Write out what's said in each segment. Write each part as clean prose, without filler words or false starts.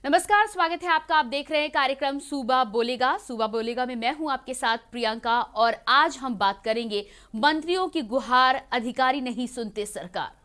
नमस्कार, स्वागत है आपका। आप देख रहे हैं कार्यक्रम सूबा बोलेगा। सूबा बोलेगा में मैं हूं आपके साथ प्रियंका और आज हम बात करेंगे मंत्रियों की गुहार, अधिकारी नहीं सुनते सरकार।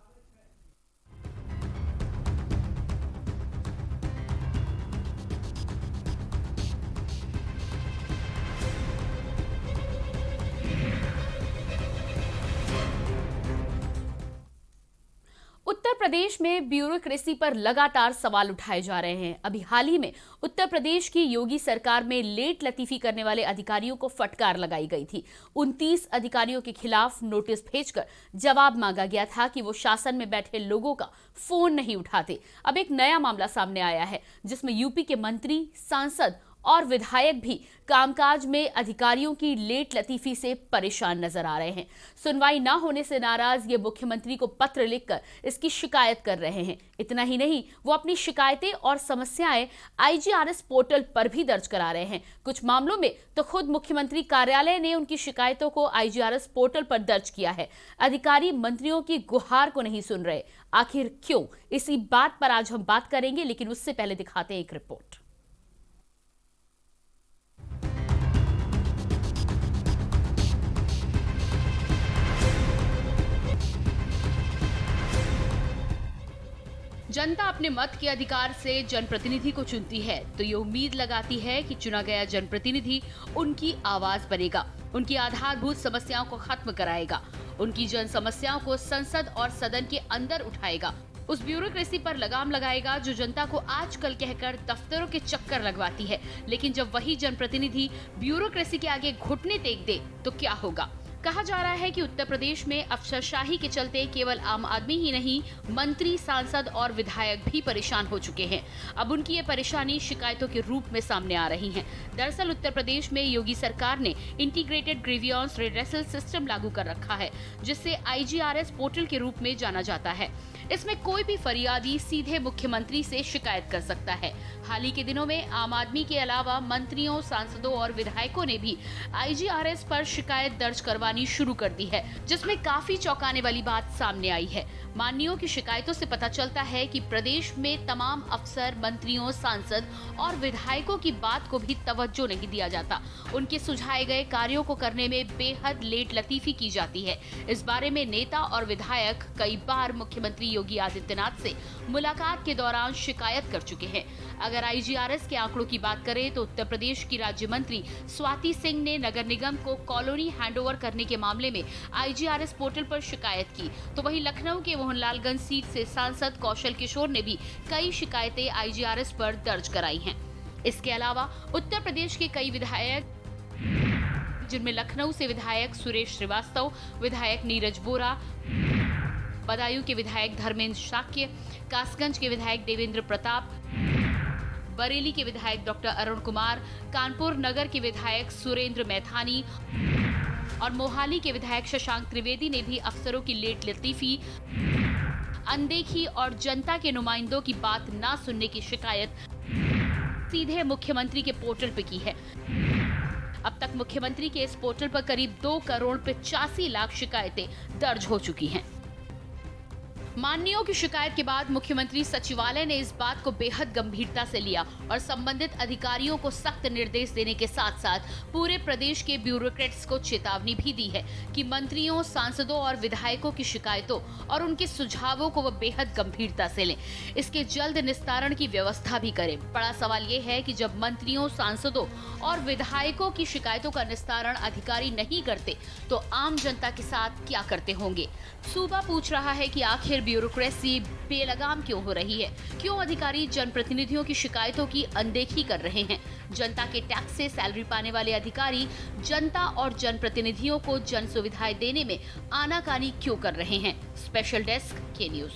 उत्तर प्रदेश में ब्यूरोक्रेसी पर लगातार सवाल उठाए जा रहे हैं। अभी हाल ही में उत्तर प्रदेश की योगी सरकार में लेट लतीफी करने वाले अधिकारियों को फटकार लगाई गई थी। 29 अधिकारियों के खिलाफ नोटिस भेजकर जवाब मांगा गया था कि वो शासन में बैठे लोगों का फोन नहीं उठाते। अब एक नया मामला सामने आया है जिसमें यूपी के मंत्री, सांसद और विधायक भी कामकाज में अधिकारियों की लेट लतीफी से परेशान नजर आ रहे हैं। सुनवाई न होने से नाराज ये मुख्यमंत्री को पत्र लिखकर इसकी शिकायत कर रहे हैं। इतना ही नहीं, वो अपनी शिकायतें और समस्याएं आईजीआरएस पोर्टल पर भी दर्ज करा रहे हैं। कुछ मामलों में तो खुद मुख्यमंत्री कार्यालय ने उनकी शिकायतों को आईजीआरएस पोर्टल पर दर्ज किया है। अधिकारी मंत्रियों की गुहार को नहीं सुन रहे, आखिर क्यों? इसी बात पर आज हम बात करेंगे, लेकिन उससे पहले दिखाते हैं एक रिपोर्ट। जनता अपने मत के अधिकार से जनप्रतिनिधि को चुनती है, तो ये उम्मीद लगाती है कि चुना गया जनप्रतिनिधि उनकी आवाज बनेगा, उनकी आधारभूत समस्याओं को खत्म कराएगा, उनकी जन समस्याओं को संसद और सदन के अंदर उठाएगा, उस ब्यूरोक्रेसी पर लगाम लगाएगा जो जनता को आजकल कहकर दफ्तरों के चक्कर लगवाती है। लेकिन जब वही जनप्रतिनिधि ब्यूरोक्रेसी के आगे घुटने टेक दे तो क्या होगा? कहा जा रहा है कि उत्तर प्रदेश में अफसरशाही के चलते केवल आम आदमी ही नहीं, मंत्री, सांसद और विधायक भी परेशान हो चुके हैं। अब उनकी ये परेशानी शिकायतों के रूप में सामने आ रही है। दरअसल उत्तर प्रदेश में योगी सरकार ने इंटीग्रेटेड ग्रीवियंस रिड्रेसल सिस्टम लागू कर रखा है, जिससे आईजीआरएस पोर्टल के रूप में जाना जाता है। इसमें कोई भी फरियादी सीधे मुख्यमंत्री से शिकायत कर सकता है। हाल ही के दिनों में आम आदमी के अलावा मंत्रियों, सांसदों और विधायकों ने भी आईजीआरएस पर शिकायत दर्ज करवानी शुरू कर दी है, जिसमें काफी चौंकाने वाली बात सामने आई है। मान्यों की शिकायतों से पता चलता है कि प्रदेश में तमाम अफसर, मंत्रियों, सांसद और विधायकों की बात को भी तवज्जो नहीं दिया जाता। उनके सुझाए गए कार्यों को करने में बेहद लेट लतीफी की जाती है। इस बारे में नेता और विधायक कई बार मुख्यमंत्री योगी आदित्यनाथ से मुलाकात के दौरान शिकायत कर चुके हैं। अगर आईजीआरएस के आंकड़ों की बात करें तो उत्तर प्रदेश की राज्य मंत्री स्वाति सिंह ने नगर निगम को कॉलोनी हैंडओवर करने के मामले में आईजीआरएस पोर्टल पर शिकायत की, तो वहीं लखनऊ के मोहनलालगंज सीट से सांसद कौशल किशोर ने भी कई शिकायतें आईजीआरएस पर दर्ज कराई हैं। इसके अलावा उत्तर प्रदेश के कई विधायक, जिनमें लखनऊ से विधायक सुरेश श्रीवास्तव, विधायक नीरज बोरा, बदायूं के विधायक धर्मेंद्र शाक्य, कासगंज के विधायक देवेंद्र प्रताप, बरेली के विधायक डॉक्टर अरुण कुमार, कानपुर नगर के विधायक सुरेंद्र मैथानी और मोहाली के विधायक शशांक त्रिवेदी ने भी अफसरों की लेट लतीफी, अनदेखी और जनता के नुमाइंदों की बात ना सुनने की शिकायत सीधे मुख्यमंत्री के पोर्टल पे की है। अब तक मुख्यमंत्री के इस पोर्टल पर करीब 2 करोड़ 85 लाख शिकायतें दर्ज हो चुकी हैं। माननीयों की शिकायत के बाद मुख्यमंत्री सचिवालय ने इस बात को बेहद गंभीरता से लिया और संबंधित अधिकारियों को सख्त निर्देश देने के साथ साथ पूरे प्रदेश के ब्यूरोक्रेट्स को चेतावनी भी दी है कि मंत्रियों, सांसदों और विधायकों की शिकायतों और उनके सुझावों को वह बेहद गंभीरता से लें, इसके जल्द निस्तारण की व्यवस्था भी करें। बड़ा सवाल ये है कि जब मंत्रियों, सांसदों और विधायकों की शिकायतों का निस्तारण अधिकारी नहीं करते तो आम जनता के साथ क्या करते होंगे? सूबा पूछ रहा है कि आखिर ब्यूरोक्रेसी बेलगाम क्यों हो रही है? क्यों अधिकारी जनप्रतिनिधियों की शिकायतों की अनदेखी कर रहे हैं? जनता के टैक्स से सैलरी पाने वाले अधिकारी जनता और जनप्रतिनिधियों को जन सुविधाएं देने में आनाकानी क्यों कर रहे हैं? स्पेशल डेस्क के न्यूज।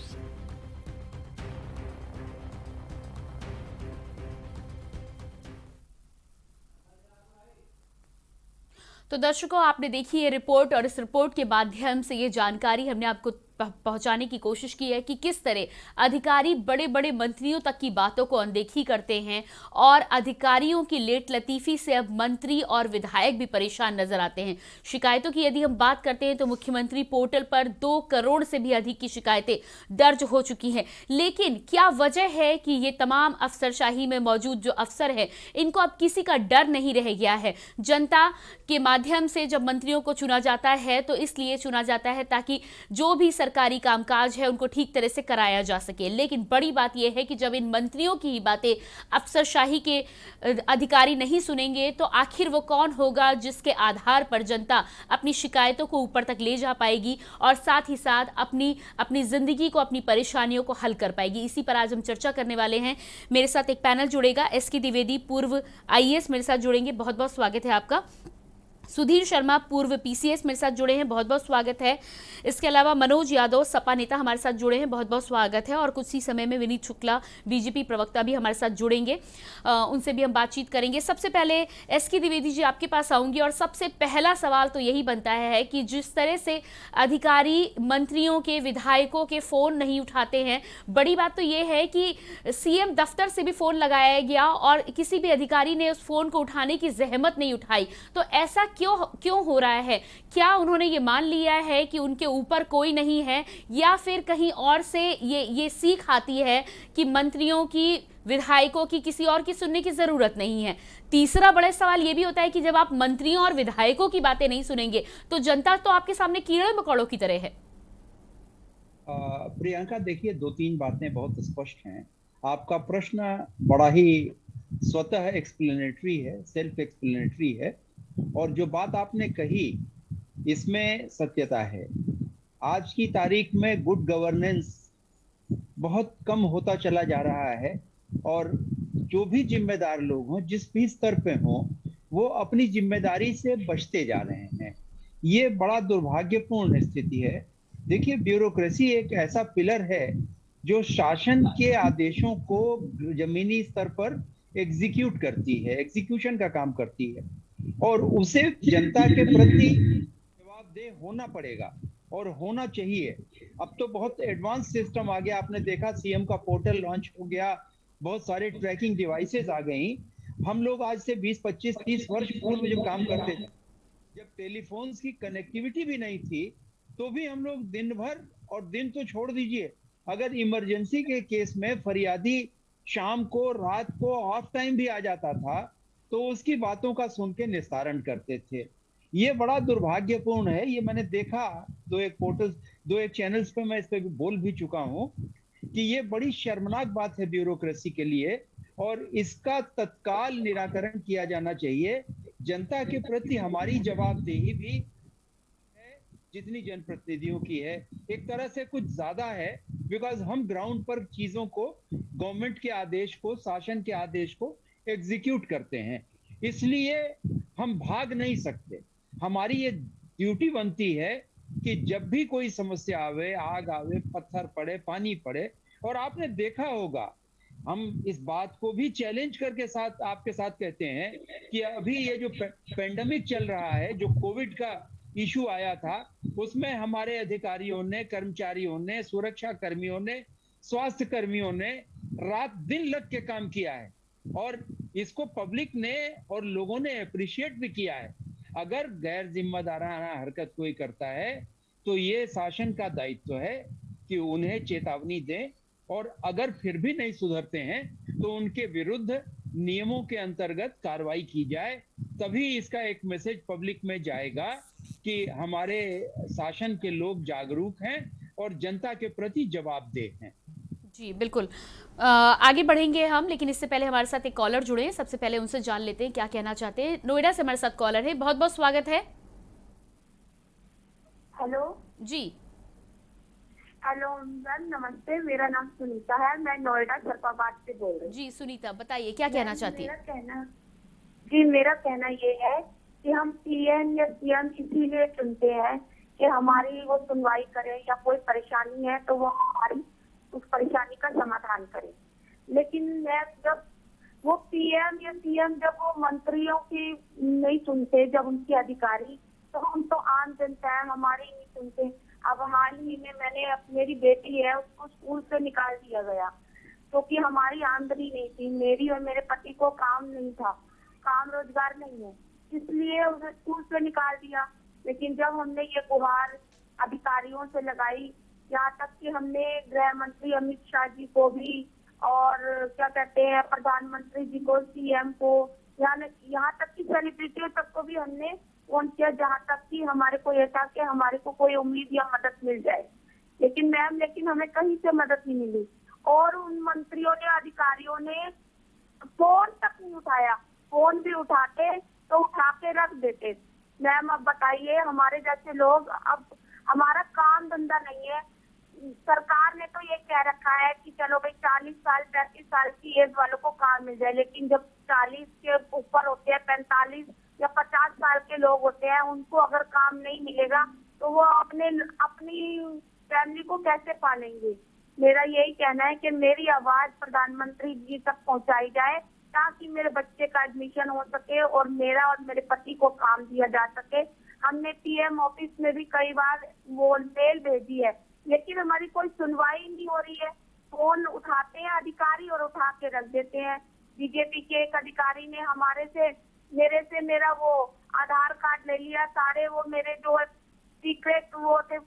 तो दर्शकों, आपने देखी ये रिपोर्ट और इस रिपोर्ट के माध्यम से ये जानकारी हमने आपको पहुंचाने की कोशिश की है कि किस तरह अधिकारी बड़े बड़े मंत्रियों तक की बातों को अनदेखी करते हैं और अधिकारियों की लेट लतीफी से अब मंत्री और विधायक भी परेशान नजर आते हैं। शिकायतों की यदि हम बात करते हैं तो मुख्यमंत्री पोर्टल पर 2 करोड़ से भी अधिक की शिकायतें दर्ज हो चुकी हैं। लेकिन क्या वजह है कि ये तमाम अफसरशाही में मौजूद जो अफसर है इनको अब किसी का डर नहीं रह गया है। जनता के माध्यम से जब मंत्रियों को चुना जाता है तो इसलिए चुना जाता है ताकि जो भी सरकारी कामकाज है उनको ठीक तरह से कराया जा सके। लेकिन बड़ी बात यह है कि जब इन मंत्रियों की ही बातें अफसरशाही के अधिकारी नहीं सुनेंगे तो आखिर वो कौन होगा जिसके आधार पर जनता अपनी शिकायतों को ऊपर तक ले जा पाएगी और साथ ही साथ अपनी जिंदगी को, अपनी परेशानियों को हल कर पाएगी। इसी पर आज हम चर्चा करने वाले हैं। मेरे साथ एक पैनल जुड़ेगा। एसके द्विवेदी पूर्व आईएएस मेरे साथ जुड़ेंगे, बहुत बहुत स्वागत है आपका। सुधीर शर्मा पूर्व पीसीएस मेरे साथ जुड़े हैं, बहुत बहुत स्वागत है। इसके अलावा मनोज यादव सपा नेता हमारे साथ जुड़े हैं, बहुत बहुत स्वागत है। और कुछ ही समय में विनीत शुक्ला बीजेपी प्रवक्ता भी हमारे साथ जुड़ेंगे, उनसे भी हम बातचीत करेंगे। सबसे पहले एसके द्विवेदी जी आपके पास आऊंगी और सबसे पहला सवाल तो यही बनता है कि जिस तरह से अधिकारी मंत्रियों के, विधायकों के फोन नहीं उठाते हैं, बड़ी बात तो ये है कि सीएम दफ्तर से भी फोन लगाया गया और किसी भी अधिकारी ने उस फोन को उठाने की जहमत नहीं उठाई। तो ऐसा क्यों हो रहा है? क्या उन्होंने ये मान लिया है कि उनके ऊपर कोई नहीं है, या फिर कहीं और से ये सीख आती है कि मंत्रियों की, विधायकों की किसी और की सुनने की जरूरत नहीं है? तीसरा बड़ा सवाल ये भी होता है कि जब आप मंत्रियों और विधायकों की बातें नहीं सुनेंगे तो जनता तो आपके सामने कीड़े मकोड़ों की तरह है। प्रियंका, देखिए, 2-3 बातें बहुत स्पष्ट हैं। आपका प्रश्न बड़ा ही स्वतः एक्सप्लेनेटरी है, सेल्फ एक्सप्लेनेटरी है, और जो बात आपने कही इसमें सत्यता है। आज की तारीख में गुड गवर्नेंस बहुत कम होता चला जा रहा है और जो भी जिम्मेदार लोग हों, जिस भी स्तर पे हों, वो अपनी जिम्मेदारी से बचते जा रहे हैं। ये बड़ा दुर्भाग्यपूर्ण स्थिति है। देखिए, ब्यूरोक्रेसी एक ऐसा पिलर है जो शासन के आदेशों को जमीनी स्तर पर एग्जीक्यूट करती है, एग्जीक्यूशन का काम करती है, और उसे जनता के प्रति जवाबदेह होना पड़ेगा और होना चाहिए। अब तो बहुत एडवांस सिस्टम आ गया। आपने देखा, सीएम का पोर्टल लॉन्च हो गया, बहुत सारे ट्रैकिंग डिवाइसेस आ गई। हम लोग आज से 20, 25, 30 वर्ष पूर्व जब काम करते थे, जब टेलीफोन्स की कनेक्टिविटी भी नहीं थी, तो भी हम लोग दिन भर, और दिन तो छोड़ दीजिए, अगर इमरजेंसी के केस में फरियादी शाम को, रात को, ऑफ टाइम भी आ जाता था, तो उसकी बातों का सुन के निस्तारण करते थे। ये बड़ा दुर्भाग्यपूर्ण है। ये मैंने देखा, 2-1 चैनल्स पे मैं इस पे बोल भी चुका हूं कि ये बड़ी शर्मनाक बात है ब्यूरोक्रेसी के लिए, और इसका तत्काल निराकरण किया जाना चाहिए। जनता के प्रति हमारी जवाबदेही भी है जितनी जनप्रतिनिधियों की है, एक तरह से कुछ ज्यादा है, बिकॉज हम ग्राउंड पर चीजों को, गवर्नमेंट के आदेश को, शासन के आदेश को एग्जीक्यूट करते हैं। इसलिए हम भाग नहीं सकते। हमारी ये ड्यूटी बनती है कि जब भी कोई समस्या आवे, आग आवे, पत्थर पड़े, पानी पड़े, और आपने देखा होगा, हम इस बात को भी चैलेंज करके आपके साथ कहते हैं कि अभी ये जो पेंडेमिक चल रहा है, जो कोविड का इशू आया था, उसमें हमारे अधिकारियों ने, कर्मचारियों ने, सुरक्षा कर्मियों ने, स्वास्थ्य कर्मियों ने रात दिन लग के काम किया है, और इसको पब्लिक ने और लोगों ने अप्रिशिएट भी किया है। अगर गैर जिम्मेदाराना हरकत कोई करता है तो ये शासन का दायित्व है कि उन्हें चेतावनी दें, और अगर फिर भी नहीं सुधरते हैं तो उनके विरुद्ध नियमों के अंतर्गत कार्रवाई की जाए। तभी इसका एक मैसेज पब्लिक में जाएगा कि हमारे शासन के लोग जागरूक हैं और जनता के प्रति जवाबदेह हैं। जी बिल्कुल। आगे बढ़ेंगे हम, लेकिन इससे पहले हमारे साथ एक कॉलर जुड़े हैं। सबसे पहले उनसे जान लेते हैं क्या कहना चाहते हैं। नोएडा से हमारे साथ कॉलर है, बहुत बहुत स्वागत है। हेलो जी। हेलो मैम, नमस्ते। मेरा नाम सुनीता है, मैं नोएडा सरपाबाद से बोल रही हूँ। जी सुनीता, बताइए क्या कहना चाहती है। मेरा कहना ये है कि हम पीएम या सीएम इसीलिए चुनते हैं कि हमारी वो सुनवाई करे, या कोई परेशानी है तो वो हमारी उस परेशानी का समाधान करे। लेकिन मैं जब वो पीएम या सीएम जब वो मंत्रियों की नहीं सुनते, जब उनके अधिकारी, तो हम तो आम जनता है, हमारी नहीं सुनते। अब हाल ही में मेरी बेटी है उसको स्कूल से निकाल दिया गया क्योंकि हमारी आमदनी नहीं थी, मेरी और मेरे पति को काम नहीं था, काम रोजगार नहीं है, इसलिए उसे स्कूल से निकाल दिया। लेकिन जब हमने ये गुहार अधिकारियों से लगाई, यहाँ तक कि हमने गृह मंत्री अमित शाह जी को भी और क्या कहते हैं प्रधानमंत्री जी को, सीएम को, यहाँ तक कि सेलिब्रिटियों तक को भी हमने फोन किया, जहाँ तक कि हमारे को ये था कि हमारे को कोई उम्मीद या मदद मिल जाए। लेकिन हमें कहीं से मदद नहीं मिली और उन मंत्रियों ने, अधिकारियों ने फोन तक नहीं उठाया। फोन भी उठाते तो उठा के रख देते। मैम अब बताइए, हमारे जैसे लोग, अब हमारा काम धंधा नहीं है। सरकार ने तो ये कह रखा है कि चलो भाई 40 साल 35 साल की एज वालों को काम मिल जाए, लेकिन जब 40 के ऊपर होते हैं, 45 या 50 साल के लोग होते हैं, उनको अगर काम नहीं मिलेगा तो वो अपनी फैमिली को कैसे पालेंगे। मेरा यही कहना है कि मेरी आवाज प्रधानमंत्री जी तक पहुंचाई जाए ताकि मेरे बच्चे का एडमिशन हो सके और मेरा और मेरे पति को काम दिया जा सके। हमने पीएम ऑफिस में भी कई बार वो मेल भेजी है, लेकिन हमारी कोई सुनवाई नहीं हो रही है। फोन उठाते हैं अधिकारी और उठा के रख देते हैं। बीजेपी के एक अधिकारी ने मेरे से मेरा वो आधार कार्ड ले लिया, सारे वो मेरे जो सीक्रेट वो थे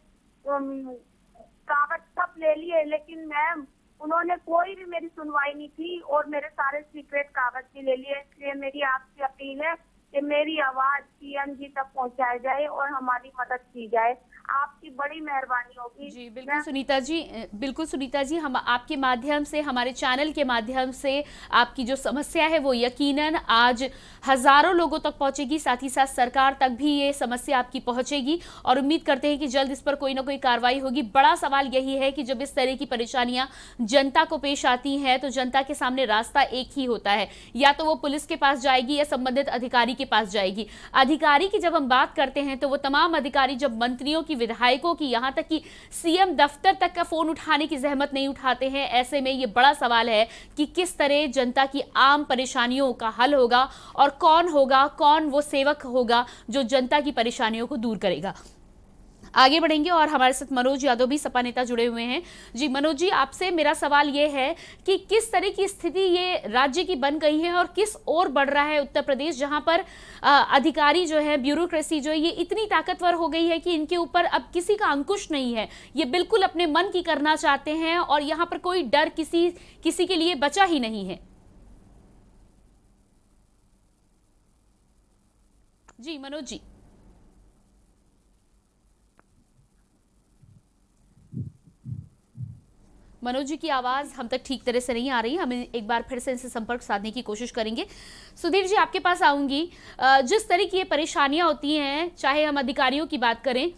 कागज सब ले लिए, लेकिन मैम उन्होंने कोई भी मेरी सुनवाई नहीं की और मेरे सारे सीक्रेट कागज भी ले लिए। इसलिए मेरी आपसे अपील है कि मेरी आवाज सीएम जी तक पहुंचाई जाए और हमारी मदद की जाए। आपकी बड़ी मेहरबानी होगी। जी बिल्कुल सुनीता जी, हम आपके माध्यम से, हमारे चैनल के माध्यम से आपकी जो समस्या है वो यकीनन आज हजारों लोगों तक पहुंचेगी, साथ ही साथ सरकार तक भी ये समस्या आपकी पहुंचेगी और उम्मीद करते हैं कि जल्द इस पर कोई ना कोई कार्रवाई होगी। बड़ा सवाल यही है कि जब इस तरह की परेशानियां जनता को पेश आती हैं तो जनता के सामने रास्ता एक ही होता है, या तो वो पुलिस के पास जाएगी या संबंधित अधिकारी के पास जाएगी। अधिकारी की जब हम बात करते हैं तो वो तमाम अधिकारी जब मंत्रियों की, विधायकों की, यहां तक कि सीएम दफ्तर तक का फोन उठाने की जहमत नहीं उठाते हैं। ऐसे में ये बड़ा सवाल है कि किस तरह जनता की आम परेशानियों का हल होगा और कौन वो सेवक होगा जो जनता की परेशानियों को दूर करेगा। आगे बढ़ेंगे और हमारे साथ मनोज यादव भी सपा नेता जुड़े हुए हैं। जी मनोज जी, आपसे मेरा सवाल ये है कि किस तरह की स्थिति ये राज्य की बन गई है और किस ओर बढ़ रहा है उत्तर प्रदेश, जहां पर अधिकारी जो है, ब्यूरोक्रेसी जो है, ये इतनी ताकतवर हो गई है कि इनके ऊपर अब किसी का अंकुश नहीं है। ये बिल्कुल अपने मन की करना चाहते हैं और यहाँ पर कोई डर किसी के लिए बचा ही नहीं है। जी मनोज जी। मनोज जी की आवाज हम तक ठीक तरह से नहीं आ रही, हम एक बार फिर से इनसे संपर्क साधने की कोशिश करेंगे। सुधीर जी, आपके पास आऊंगी। जिस तरह की ये परेशानियां होती हैं, चाहे हम अधिकारियों की बात करें,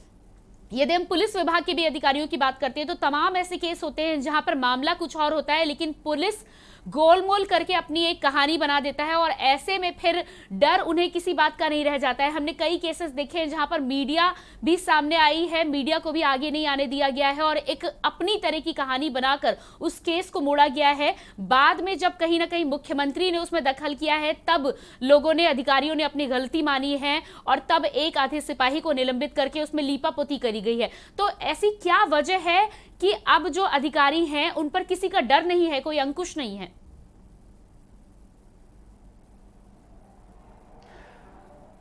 यदि हम पुलिस विभाग के भी अधिकारियों की बात करते हैं तो तमाम ऐसे केस होते हैं जहां पर मामला कुछ और होता है, लेकिन पुलिस गोलमोल करके अपनी एक कहानी बना देता है और ऐसे में फिर डर उन्हें किसी बात का नहीं रह जाता है। हमने कई केसेस देखे हैं जहां पर मीडिया भी सामने आई है, मीडिया को भी आगे नहीं आने दिया गया है और एक अपनी तरह की कहानी बनाकर उस केस को मोड़ा गया है। बाद में जब कहीं ना कहीं मुख्यमंत्री ने उसमें दखल किया है, तब लोगों ने, अधिकारियों ने अपनी गलती मानी है और तब एक आधे सिपाही को निलंबित करके उसमें लीपापोती करी गई है। तो ऐसी क्या वजह है कि अब जो अधिकारी हैं उन पर किसी का डर नहीं है, कोई अंकुश नहीं है?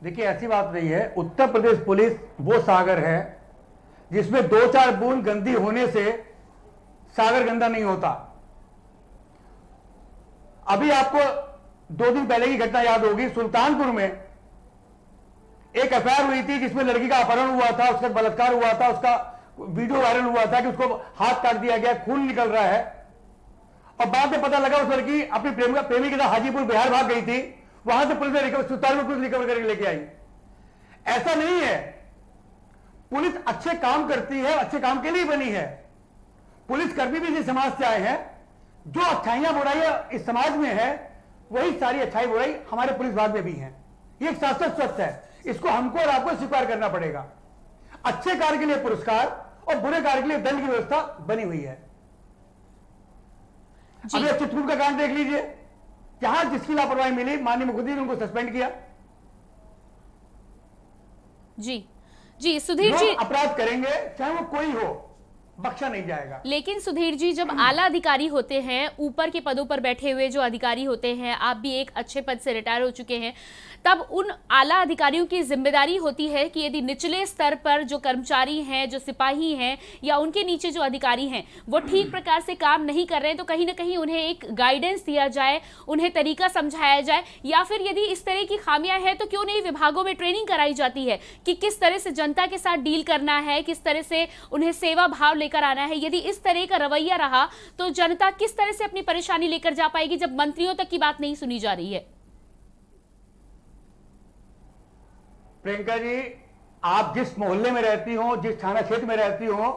देखिए, ऐसी बात नहीं है। उत्तर प्रदेश पुलिस वो सागर है जिसमें 2-4 बूंद गंदी होने से सागर गंदा नहीं होता। अभी आपको 2 दिन पहले की घटना याद होगी, सुल्तानपुर में एक एफआईआर हुई थी जिसमें लड़की का अपहरण हुआ था, उसका बलात्कार हुआ था, उसका वीडियो वायरल हुआ था कि उसको हाथ काट दिया गया, खून निकल रहा है और बाद में पता लगा उस लड़की अपनी प्रेमी के साथ हाजीपुर बिहार भाग गई थी। वहां से पुलिस ने पुलिस रिकवर करके लेके आई। ऐसा नहीं है, पुलिस अच्छे काम करती है, अच्छे काम के लिए बनी है। पुलिसकर्मी भी इस समाज से आए हैं। जो अच्छाइयां बुराइयां इस समाज में है वही सारी अच्छाई बुराई हमारे पुलिस विभाग में भी है। ये एक शाश्वत सत्य है, इसको हमको और आपको स्वीकार करना पड़ेगा। अच्छे कार्य के लिए पुरस्कार और बुरे कार्य के लिए दंड की व्यवस्था बनी हुई है। अभी चित्रकूट का कांड देख लीजिए, जहां जिसकी लापरवाही मिली, माननीय मुख्यमंत्री ने उनको सस्पेंड किया। जी जी सुधीर लोग जी, अपराध करेंगे चाहे वो कोई हो, बख्शा नहीं जाएगा। लेकिन सुधीर जी, जब आला अधिकारी होते हैं, ऊपर के पदों पर बैठे हुए जो अधिकारी होते हैं, आप भी एक अच्छे पद से रिटायर हो चुके हैं, तब उन आला अधिकारियों की जिम्मेदारी होती है कि यदि निचले स्तर पर जो कर्मचारी हैं, जो सिपाही हैं या उनके नीचे जो अधिकारी हैं, वो ठीक प्रकार से काम नहीं कर रहे हैं, तो कहीं ना कहीं उन्हें एक गाइडेंस दिया जाए, उन्हें तरीका समझाया जाए, या फिर यदि इस तरह की खामियां हैं तो क्यों नहीं विभागों में ट्रेनिंग कराई जाती है कि किस तरह से जनता के साथ डील करना है, किस तरह से उन्हें सेवा भाव लेकर आना है। यदि इस तरह का रवैया रहा तो जनता किस तरह से अपनी परेशानी लेकर जा पाएगी जब मंत्रियों तक की बात नहीं सुनी जा रही है। प्रियंका जी, आप जिस मोहल्ले में रहती हो, जिस थाना क्षेत्र में रहती हो,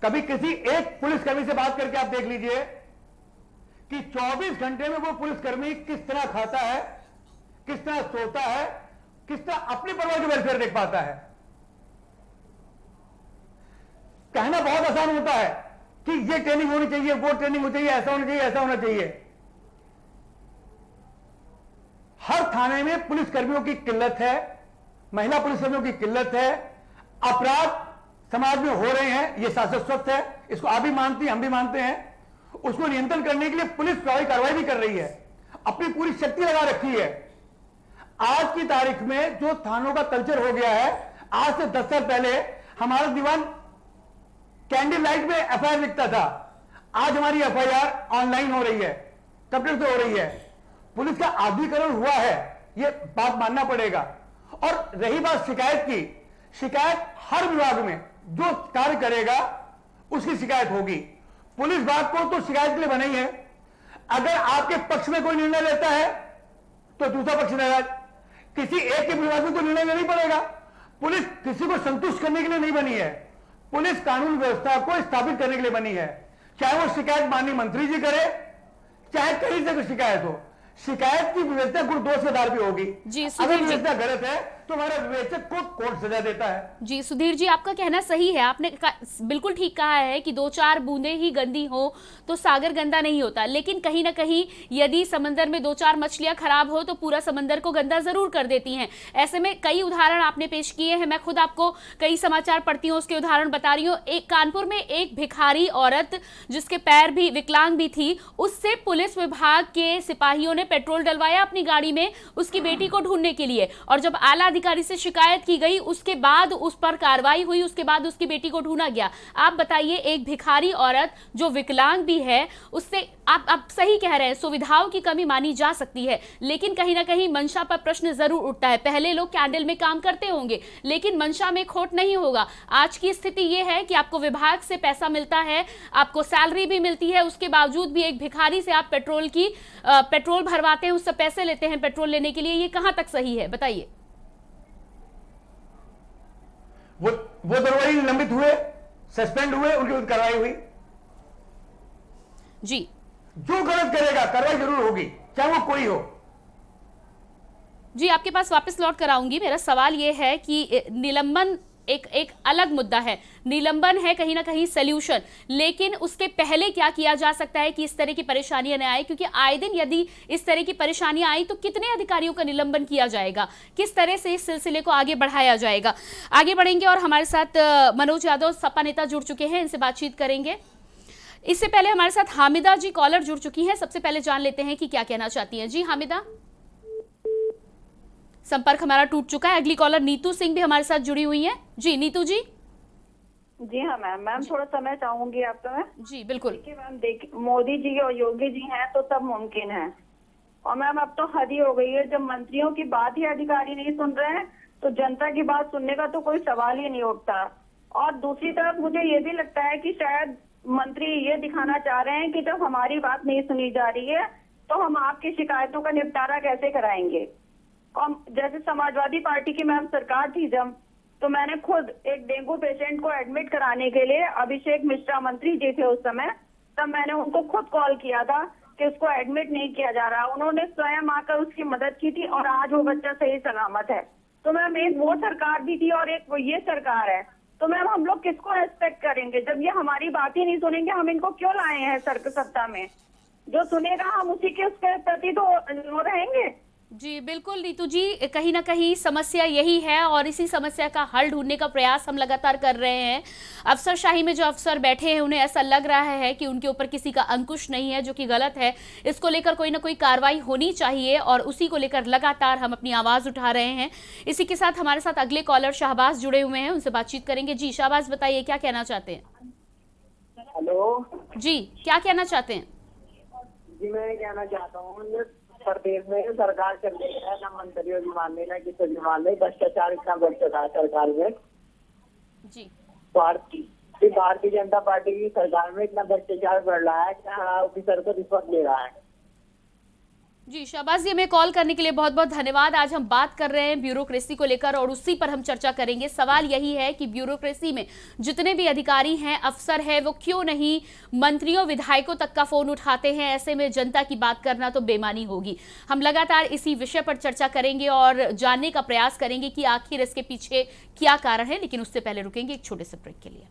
कभी किसी एक पुलिसकर्मी से बात करके आप देख लीजिए कि 24 घंटे में वो पुलिसकर्मी किस तरह खाता है, किस तरह सोता है, किस तरह अपने परिवार के वेलफेयर देख पाता है। कहना बहुत आसान होता है कि ये ट्रेनिंग होनी चाहिए, वो ट्रेनिंग होनी चाहिए, ऐसा होना चाहिए, ऐसा होना चाहिए। हर थाने में पुलिसकर्मियों की किल्लत है, महिला पुलिसकर्मियों की किल्लत है, अपराध समाज में हो रहे हैं, यह शाश्वत है, इसको आप भी मानती हैं, हम भी मानते हैं। उसको नियंत्रण करने के लिए पुलिस प्रभावी कार्रवाई भी कर रही है, अपनी पूरी शक्ति लगा रखी है। आज की तारीख में जो थानों का कल्चर हो गया है, आज से 10 साल पहले हमारा दीवान कैंडल लाइट में एफआईआर लिखता था, आज हमारी एफआईआर ऑनलाइन हो रही है, कंप्यूटर से हो रही है। पुलिस का आधुनिकीकरण हुआ है, यह बात मानना पड़ेगा। और रही बात शिकायत की, शिकायत हर विभाग में जो कार्य करेगा उसकी शिकायत होगी। पुलिस विभाग को तो शिकायत के लिए बना ही है। अगर आपके पक्ष में कोई निर्णय लेता है तो दूसरा पक्ष नाराज, किसी एक के विभाग में तो निर्णय लेना ही पड़ेगा। पुलिस किसी को संतुष्ट करने के लिए नहीं बनी है, पुलिस कानून व्यवस्था को स्थापित करने के लिए बनी है। चाहे वो शिकायत माननीय मंत्री जी करे, चाहे कहीं से कोई शिकायत हो, शिकायत की विवेचना गुण दोष के आधार पर होगी। अगर विवेचना गलत है तो हमारा विवेचक को कोर्ट सजा देता है। जी सुधीर जी, आपका कहना सही है, आपने बिल्कुल ठीक कहा है कि 2-4 बूंदें ही गंदी हो तो सागर गंदा नहीं होता, लेकिन कहीं ना कहीं यदि समंदर में 2-4 मछलियां खराब हो तो पूरा समंदर को गंदा जरूर कर देती हैं। ऐसे में कई उदाहरण आपने पेश किए हैं, मैं खुद आपको कई समाचार पढ़ती हूँ, उसके उदाहरण बता रही हूँ। एक कानपुर में एक भिखारी औरत जिसके पैर भी विकलांग भी थी, उससे पुलिस विभाग के सिपाहियों ने पेट्रोल डलवाया अपनी गाड़ी में उसकी बेटी को ढूंढने के लिए, और जब आला अधिकारी से शिकायत की गई उसके बाद उस पर कार्रवाई हुई, उसके बाद उसकी बेटी को ढूंढा गया। आप बताइए, एक भिखारी औरत जो विकलांग भी है, उससे आप सही कह रहे हैं, सुविधाओं की कमी मानी जा सकती है, लेकिन कहीं ना कहीं मंशा पर प्रश्न जरूर उठता है। पहले लोग कैंडल में काम करते होंगे लेकिन मंशा में खोट नहीं होगा। आज की स्थिति यह है कि आपको विभाग से पैसा मिलता है, आपको सैलरी भी मिलती है, उसके बावजूद भी एक भिखारी से आप पेट्रोल भरवाते हैं, उससे पैसे लेते हैं पेट्रोल लेने के लिए। ये कहां तक सही है, बताइए। वो दरोगा निलंबित हुए, सस्पेंड हुए, उनके विरुद्ध कार्रवाई हुई। जी, जो गलत करेगा कार्रवाई जरूर होगी, चाहे वो कोई हो। जी, आपके पास वापस लौट कर आऊंगी। मेरा सवाल यह है कि निलंबन एक अलग मुद्दा है, निलंबन है कहीं ना कहीं सल्यूशन, लेकिन उसके पहले क्या किया जा सकता है कि इस तरह की परेशानियां न आए, क्योंकि आए दिन यदि इस तरह की परेशानियां आई तो कितने अधिकारियों का निलंबन किया जाएगा, किस तरह से इस सिलसिले को आगे बढ़ाया जाएगा। आगे बढ़ेंगे और हमारे साथ मनोज यादव सपा नेता जुड़ चुके हैं, इनसे बातचीत करेंगे। इससे पहले हमारे साथ हामिदा जी कॉलर जुड़ चुकी हैं, सबसे पहले जान लेते हैं कि क्या कहना चाहती हैं। जी हामिदा, संपर्क हमारा टूट चुका है। अगली कॉलर नीतू सिंह भी हमारे साथ जुड़ी हुई हैं। जी नीतू जी। जी हाँ मैम थोड़ा समय चाहूंगी आपका। मैं जी बिल्कुल। देखिए मैम, देखिए मोदी जी और योगी जी हैं तो सब मुमकिन है, और मैम अब तो हद ही हो गई है, जब मंत्रियों की बात ही अधिकारी नहीं सुन रहे हैं तो जनता की बात सुनने का तो कोई सवाल ही नहीं उठता। और दूसरी तरफ मुझे ये भी लगता है कि शायद मंत्री ये दिखाना चाह रहे हैं कि जब हमारी बात नहीं सुनी जा रही है तो हम आपकी शिकायतों का निपटारा कैसे कराएंगे। और जैसे समाजवादी पार्टी की मैम सरकार थी जब, तो मैंने खुद एक डेंगू पेशेंट को एडमिट कराने के लिए, अभिषेक मिश्रा मंत्री जी थे उस समय, तब मैंने उनको खुद कॉल किया था कि उसको एडमिट नहीं किया जा रहा। उन्होंने स्वयं आकर उसकी मदद की थी और आज वो बच्चा सही सलामत है। तो मैम एक वो सरकार भी थी और एक ये सरकार है, तो मैम हम लोग किसको रेस्पेक्ट करेंगे जब ये हमारी बात ही नहीं सुनेंगे। हम इनको क्यों लाए हैं सत्ता में? जो सुनेगा हम उसी के उसके प्रति तो रहेंगे। जी बिल्कुल नीतू जी, कहीं ना कहीं समस्या यही है और इसी समस्या का हल ढूंढने का प्रयास हम लगातार कर रहे हैं। अफसरशाही में जो अफसर बैठे हैं उन्हें ऐसा लग रहा है कि उनके ऊपर किसी का अंकुश नहीं है, जो कि गलत है। इसको लेकर कोई ना कोई कार्रवाई होनी चाहिए और उसी को लेकर लगातार हम अपनी आवाज उठा रहे हैं। इसी के साथ हमारे साथ अगले कॉलर शाहबाज जुड़े हुए हैं, उनसे बातचीत करेंगे। जी शाहबाज, बताइए क्या कहना चाहते हैं। हेलो जी, क्या कहना चाहते हैं। जी, मैं कहना चाहता हूँ प्रदेश में सरकार चल रही है, ना मंत्रियों की मान ना किसी की मान भ्रष्टाचार इतना बढ़ चुका है सरकार में। जी भारतीय जनता पार्टी की सरकार में इतना भ्रष्टाचार बढ़ रहा है कि ऑफिसर को रिश्वत ले रहा है। जी शाहबाज जी, हमें कॉल करने के लिए बहुत बहुत धन्यवाद। आज हम बात कर रहे हैं ब्यूरोक्रेसी को लेकर और उसी पर हम चर्चा करेंगे। सवाल यही है कि ब्यूरोक्रेसी में जितने भी अधिकारी हैं, अफसर हैं, वो क्यों नहीं मंत्रियों विधायकों तक का फोन उठाते हैं। ऐसे में जनता की बात करना तो बेमानी होगी। हम लगातार इसी विषय पर चर्चा करेंगे और जानने का प्रयास करेंगे कि आखिर इसके पीछे क्या कारण है, लेकिन उससे पहले रुकेंगे एक छोटे से ब्रेक के लिए।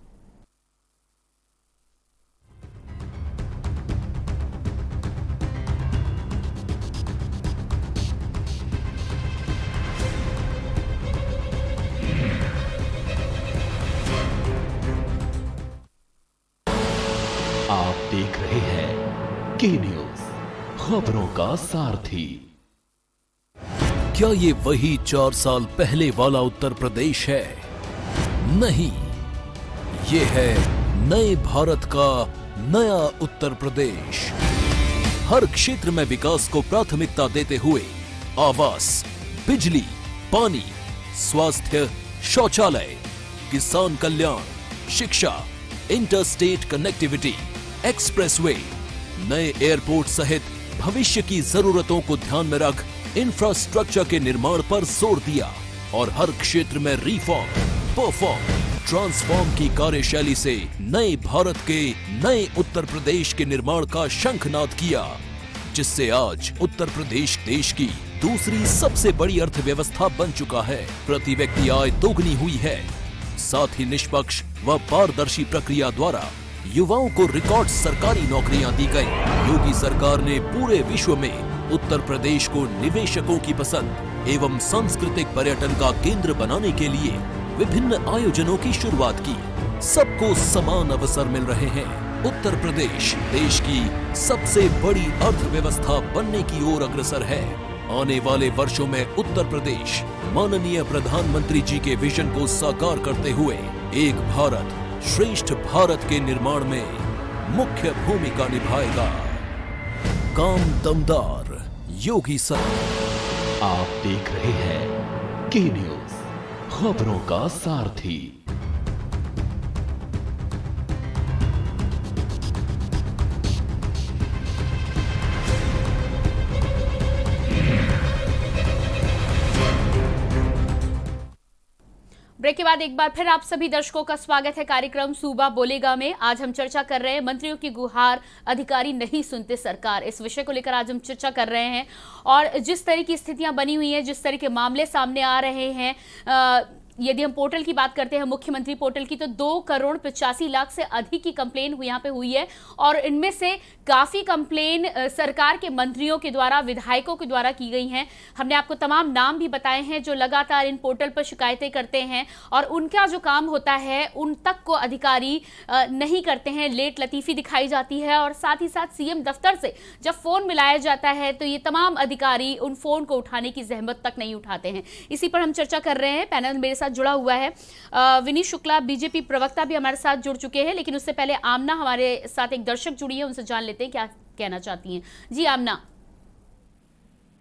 आप देख रहे हैं के न्यूज, खबरों का सारथी। क्या ये वही 4 साल पहले वाला उत्तर प्रदेश है? नहीं, ये है नए भारत का नया उत्तर प्रदेश। हर क्षेत्र में विकास को प्राथमिकता देते हुए आवास, बिजली, पानी, स्वास्थ्य, शौचालय, किसान कल्याण, शिक्षा, इंटरस्टेट कनेक्टिविटी, एक्सप्रेसवे, नए एयरपोर्ट सहित भविष्य की जरूरतों को ध्यान में रख इंफ्रास्ट्रक्चर के निर्माण पर जोर दिया और हर क्षेत्र में रिफॉर्म, परफॉर्म, ट्रांसफॉर्म की कार्यशैली से नए भारत के नए उत्तर प्रदेश के निर्माण का शंखनाद किया, जिससे आज उत्तर प्रदेश देश की दूसरी सबसे बड़ी अर्थव्यवस्था बन चुका है। प्रति व्यक्ति आय दोगुनी हुई है। साथ ही निष्पक्ष व पारदर्शी प्रक्रिया द्वारा युवाओं को रिकॉर्ड सरकारी नौकरियां दी गई। योगी सरकार ने पूरे विश्व में उत्तर प्रदेश को निवेशकों की पसंद एवं सांस्कृतिक पर्यटन का केंद्र बनाने के लिए विभिन्न आयोजनों की शुरुआत की। सबको समान अवसर मिल रहे हैं। उत्तर प्रदेश देश की सबसे बड़ी अर्थव्यवस्था बनने की ओर अग्रसर है। आने वाले वर्षों में उत्तर प्रदेश माननीय प्रधानमंत्री जी के विजन को साकार करते हुए एक भारत श्रेष्ठ भारत के निर्माण में मुख्य भूमिका निभाएगा। काम दमदार योगी सरकार। आप देख रहे हैं के न्यूज, खबरों का सारथी। ब्रेक के बाद एक बार फिर आप सभी दर्शकों का स्वागत है कार्यक्रम सूबा बोलेगा में। आज हम चर्चा कर रहे हैं मंत्रियों की गुहार अधिकारी नहीं सुनते सरकार। इस विषय को लेकर आज हम चर्चा कर रहे हैं और जिस तरह की स्थितियां बनी हुई हैं, जिस तरह के मामले सामने आ रहे हैं, यदि हम पोर्टल की बात करते हैं, मुख्यमंत्री पोर्टल की, तो 2,85,00,000 से अधिक की कंप्लेन यहाँ पे हुई है और इनमें से काफी कंप्लेन सरकार के मंत्रियों के द्वारा, विधायकों के द्वारा की गई हैं। हमने आपको तमाम नाम भी बताए हैं जो लगातार इन पोर्टल पर शिकायतें करते हैं और उनका जो काम होता है उन तक को अधिकारी नहीं करते हैं। लेट लतीफी दिखाई जाती है और साथ ही साथ सीएम दफ्तर से जब फोन मिलाया जाता है तो ये तमाम अधिकारी उन फोन को उठाने की जहमत तक नहीं उठाते हैं। इसी पर हम चर्चा कर रहे हैं। पैनल मेरे साथ जुड़ा हुआ है विनीत शुक्ला, बीजेपी प्रवक्ता भी हमारे साथ जुड़ चुके हैं, लेकिन उससे पहले आमना हमारे साथ एक दर्शक जुड़ी है, उनसे जान लेते हैं क्या कहना चाहती हैं। जी आमना।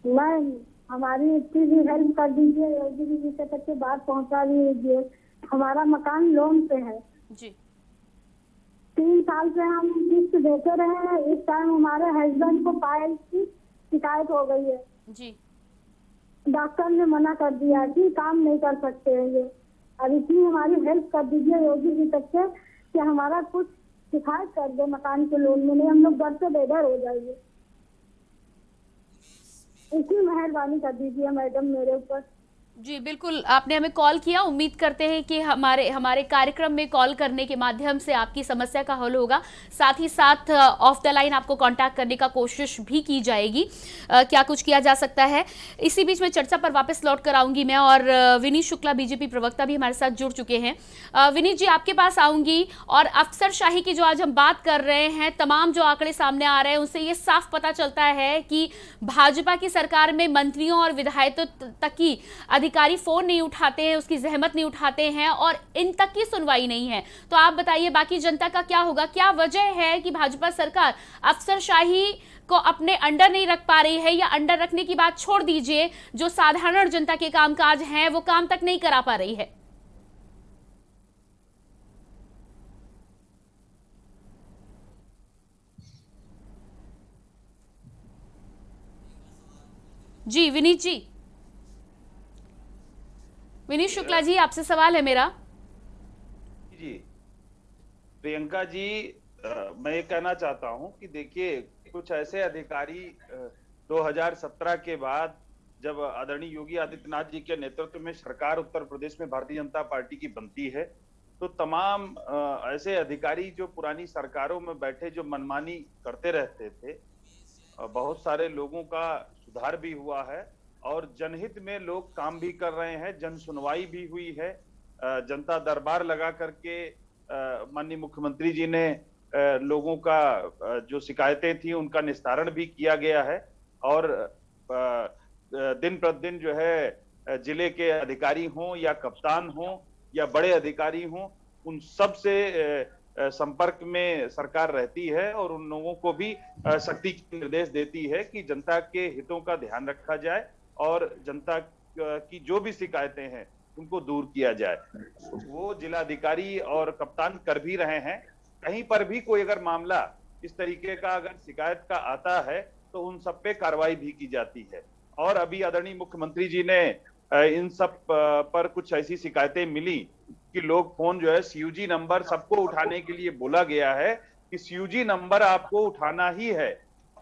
मैम, हमारी इतनी भी हेल्प कर दीजिए, योगी जी तक के बात पहुंचा दीजिए। हमारा मकान लोन पे है जी। 3 साल से हम किस्त देते रहे हैं। इस टाइम हमारे हस्बैंड को पायल की शिकायत हो गई है जी। डॉक्टर ने मना कर दिया कि काम नहीं कर सकते हैं ये। अब इतनी हमारी हेल्प कर दीजिए योगी जी तक से कि हमारा कुछ शिकायत कर दे मकान के लोन में, नहीं हम लोग घर से बेघर हो जाएंगे। इतनी मेहरबानी कर दीजिए मैडम मेरे ऊपर। जी बिल्कुल, आपने हमें कॉल किया। उम्मीद करते हैं कि हमारे कार्यक्रम में कॉल करने के माध्यम से आपकी समस्या का हल होगा। साथ ही साथ ऑफ द लाइन आपको कांटेक्ट करने का कोशिश भी की जाएगी। क्या कुछ किया जा सकता है, इसी बीच में चर्चा पर वापस लौट कर आऊंगी मैं। और विनीत शुक्ला बीजेपी प्रवक्ता भी हमारे साथ जुड़ चुके हैं। विनीत जी, आपके पास आऊंगी। और अफसरशाही की जो आज हम बात कर रहे हैं, तमाम जो आंकड़े सामने आ रहे हैं उनसे ये साफ पता चलता है कि भाजपा की सरकार में मंत्रियों और विधायकों तक की अधिकारी फोन नहीं उठाते हैं, उसकी जहमत नहीं उठाते हैं और इन तक की सुनवाई नहीं है। तो आप बताइए, बाकी जनता का क्या होगा? क्या वजह है कि भाजपा सरकार अफसरशाही को अपने अंडर नहीं रख पा रही है, या अंडर रखने की बात छोड़ दीजिए, जो साधारण जनता के कामकाज हैं वो काम तक नहीं करा पा रही है? जी विनीत जी, विनीत शुक्ला जी, आपसे सवाल है मेरा। जी प्रियंका जी, मैं ये कहना चाहता हूं कि देखिए, कुछ ऐसे अधिकारी 2017 के बाद जब आदरणीय योगी आदित्यनाथ जी के नेतृत्व में सरकार उत्तर प्रदेश में भारतीय जनता पार्टी की बनती है, तो तमाम ऐसे अधिकारी जो पुरानी सरकारों में बैठे जो मनमानी करते रहते थे, बहुत सारे लोगों का सुधार भी हुआ है और जनहित में लोग काम भी कर रहे हैं, जन सुनवाई भी हुई है। जनता दरबार लगा करके माननीय मुख्यमंत्री जी ने लोगों का जो शिकायतें थी उनका निस्तारण भी किया गया है। और दिन प्रतिदिन जो है जिले के अधिकारी हों या कप्तान हों या बड़े अधिकारी हों, उन सब से संपर्क में सरकार रहती है और उन लोगों को भी सख्ती के निर्देश देती है कि जनता के हितों का ध्यान रखा जाए और जनता की जो भी शिकायतें हैं उनको दूर किया जाए। वो जिलाधिकारी और कप्तान कर भी रहे हैं। कहीं पर भी कोई अगर मामला इस तरीके का अगर शिकायत का आता है तो उन सब पे कार्रवाई भी की जाती है। और अभी आदरणीय मुख्यमंत्री जी ने इन सब पर कुछ ऐसी शिकायतें मिली कि लोग फोन जो है सीयूजी नंबर सबको उठाने के लिए बोला गया है कि सीयूजी नंबर आपको उठाना ही है,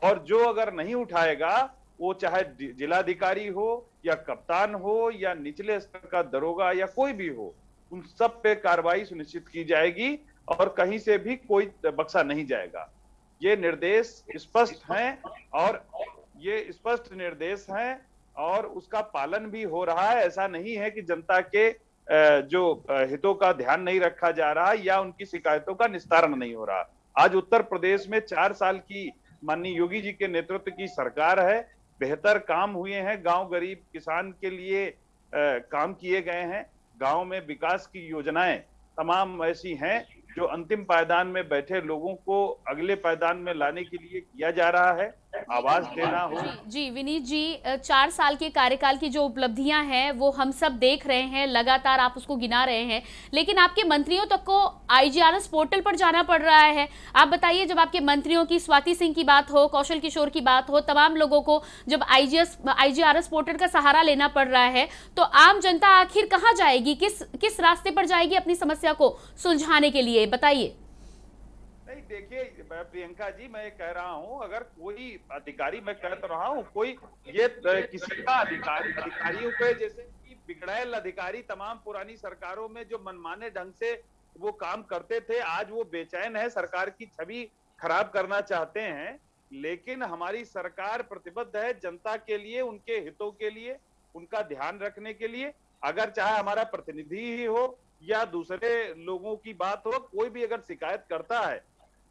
और जो अगर नहीं उठाएगा, वो चाहे जिलाधिकारी हो या कप्तान हो या निचले स्तर का दरोगा या कोई भी हो, उन सब पे कार्रवाई सुनिश्चित की जाएगी और कहीं से भी कोई बख्शा नहीं जाएगा। ये निर्देश स्पष्ट हैं और ये स्पष्ट निर्देश हैं और उसका पालन भी हो रहा है। ऐसा नहीं है कि जनता के जो हितों का ध्यान नहीं रखा जा रहा या उनकी शिकायतों का निस्तारण नहीं हो रहा। आज उत्तर प्रदेश में 4 साल की माननीय योगी जी के नेतृत्व की सरकार है। बेहतर काम हुए हैं, गांव गरीब किसान के लिए काम किए गए हैं। गांव में विकास की योजनाएं तमाम ऐसी हैं जो अंतिम पायदान में बैठे लोगों को अगले पायदान में लाने के लिए किया जा रहा है। आवाज देना हो। जी विनीत जी, 4 साल के कार्यकाल की जो उपलब्धियां हैं वो हम सब देख रहे हैं, लगातार आप उसको गिना रहे हैं, लेकिन आपके मंत्रियों तक को आईजीआरएस पोर्टल पर जाना पड़ रहा है। आप बताइए, जब आपके मंत्रियों की, स्वाति सिंह की बात हो, कौशल किशोर की बात हो, तमाम लोगों को जब आईजीआरएस पोर्टल का सहारा लेना पड़ रहा है, तो आम जनता आखिर कहाँ जाएगी, किस रास्ते पर जाएगी अपनी समस्या को सुलझाने के लिए? बताइए। नहीं, देखिए प्रियंका जी, मैं कह रहा हूं, अगर कोई अधिकारी, मैं कह तो रहा हूं, कोई ये किसी का अधिकारियों पे जैसे कि बिगड़ैल अधिकारी तमाम पुरानी सरकारों में जो मनमाने ढंग से वो काम करते थे, आज वो बेचैन है, सरकार की छवि खराब करना चाहते हैं। लेकिन हमारी सरकार प्रतिबद्ध है जनता के लिए, उनके हितों के लिए, उनका ध्यान रखने के लिए। अगर चाहे हमारा प्रतिनिधि ही हो या दूसरे लोगों की बात हो, कोई भी अगर शिकायत करता है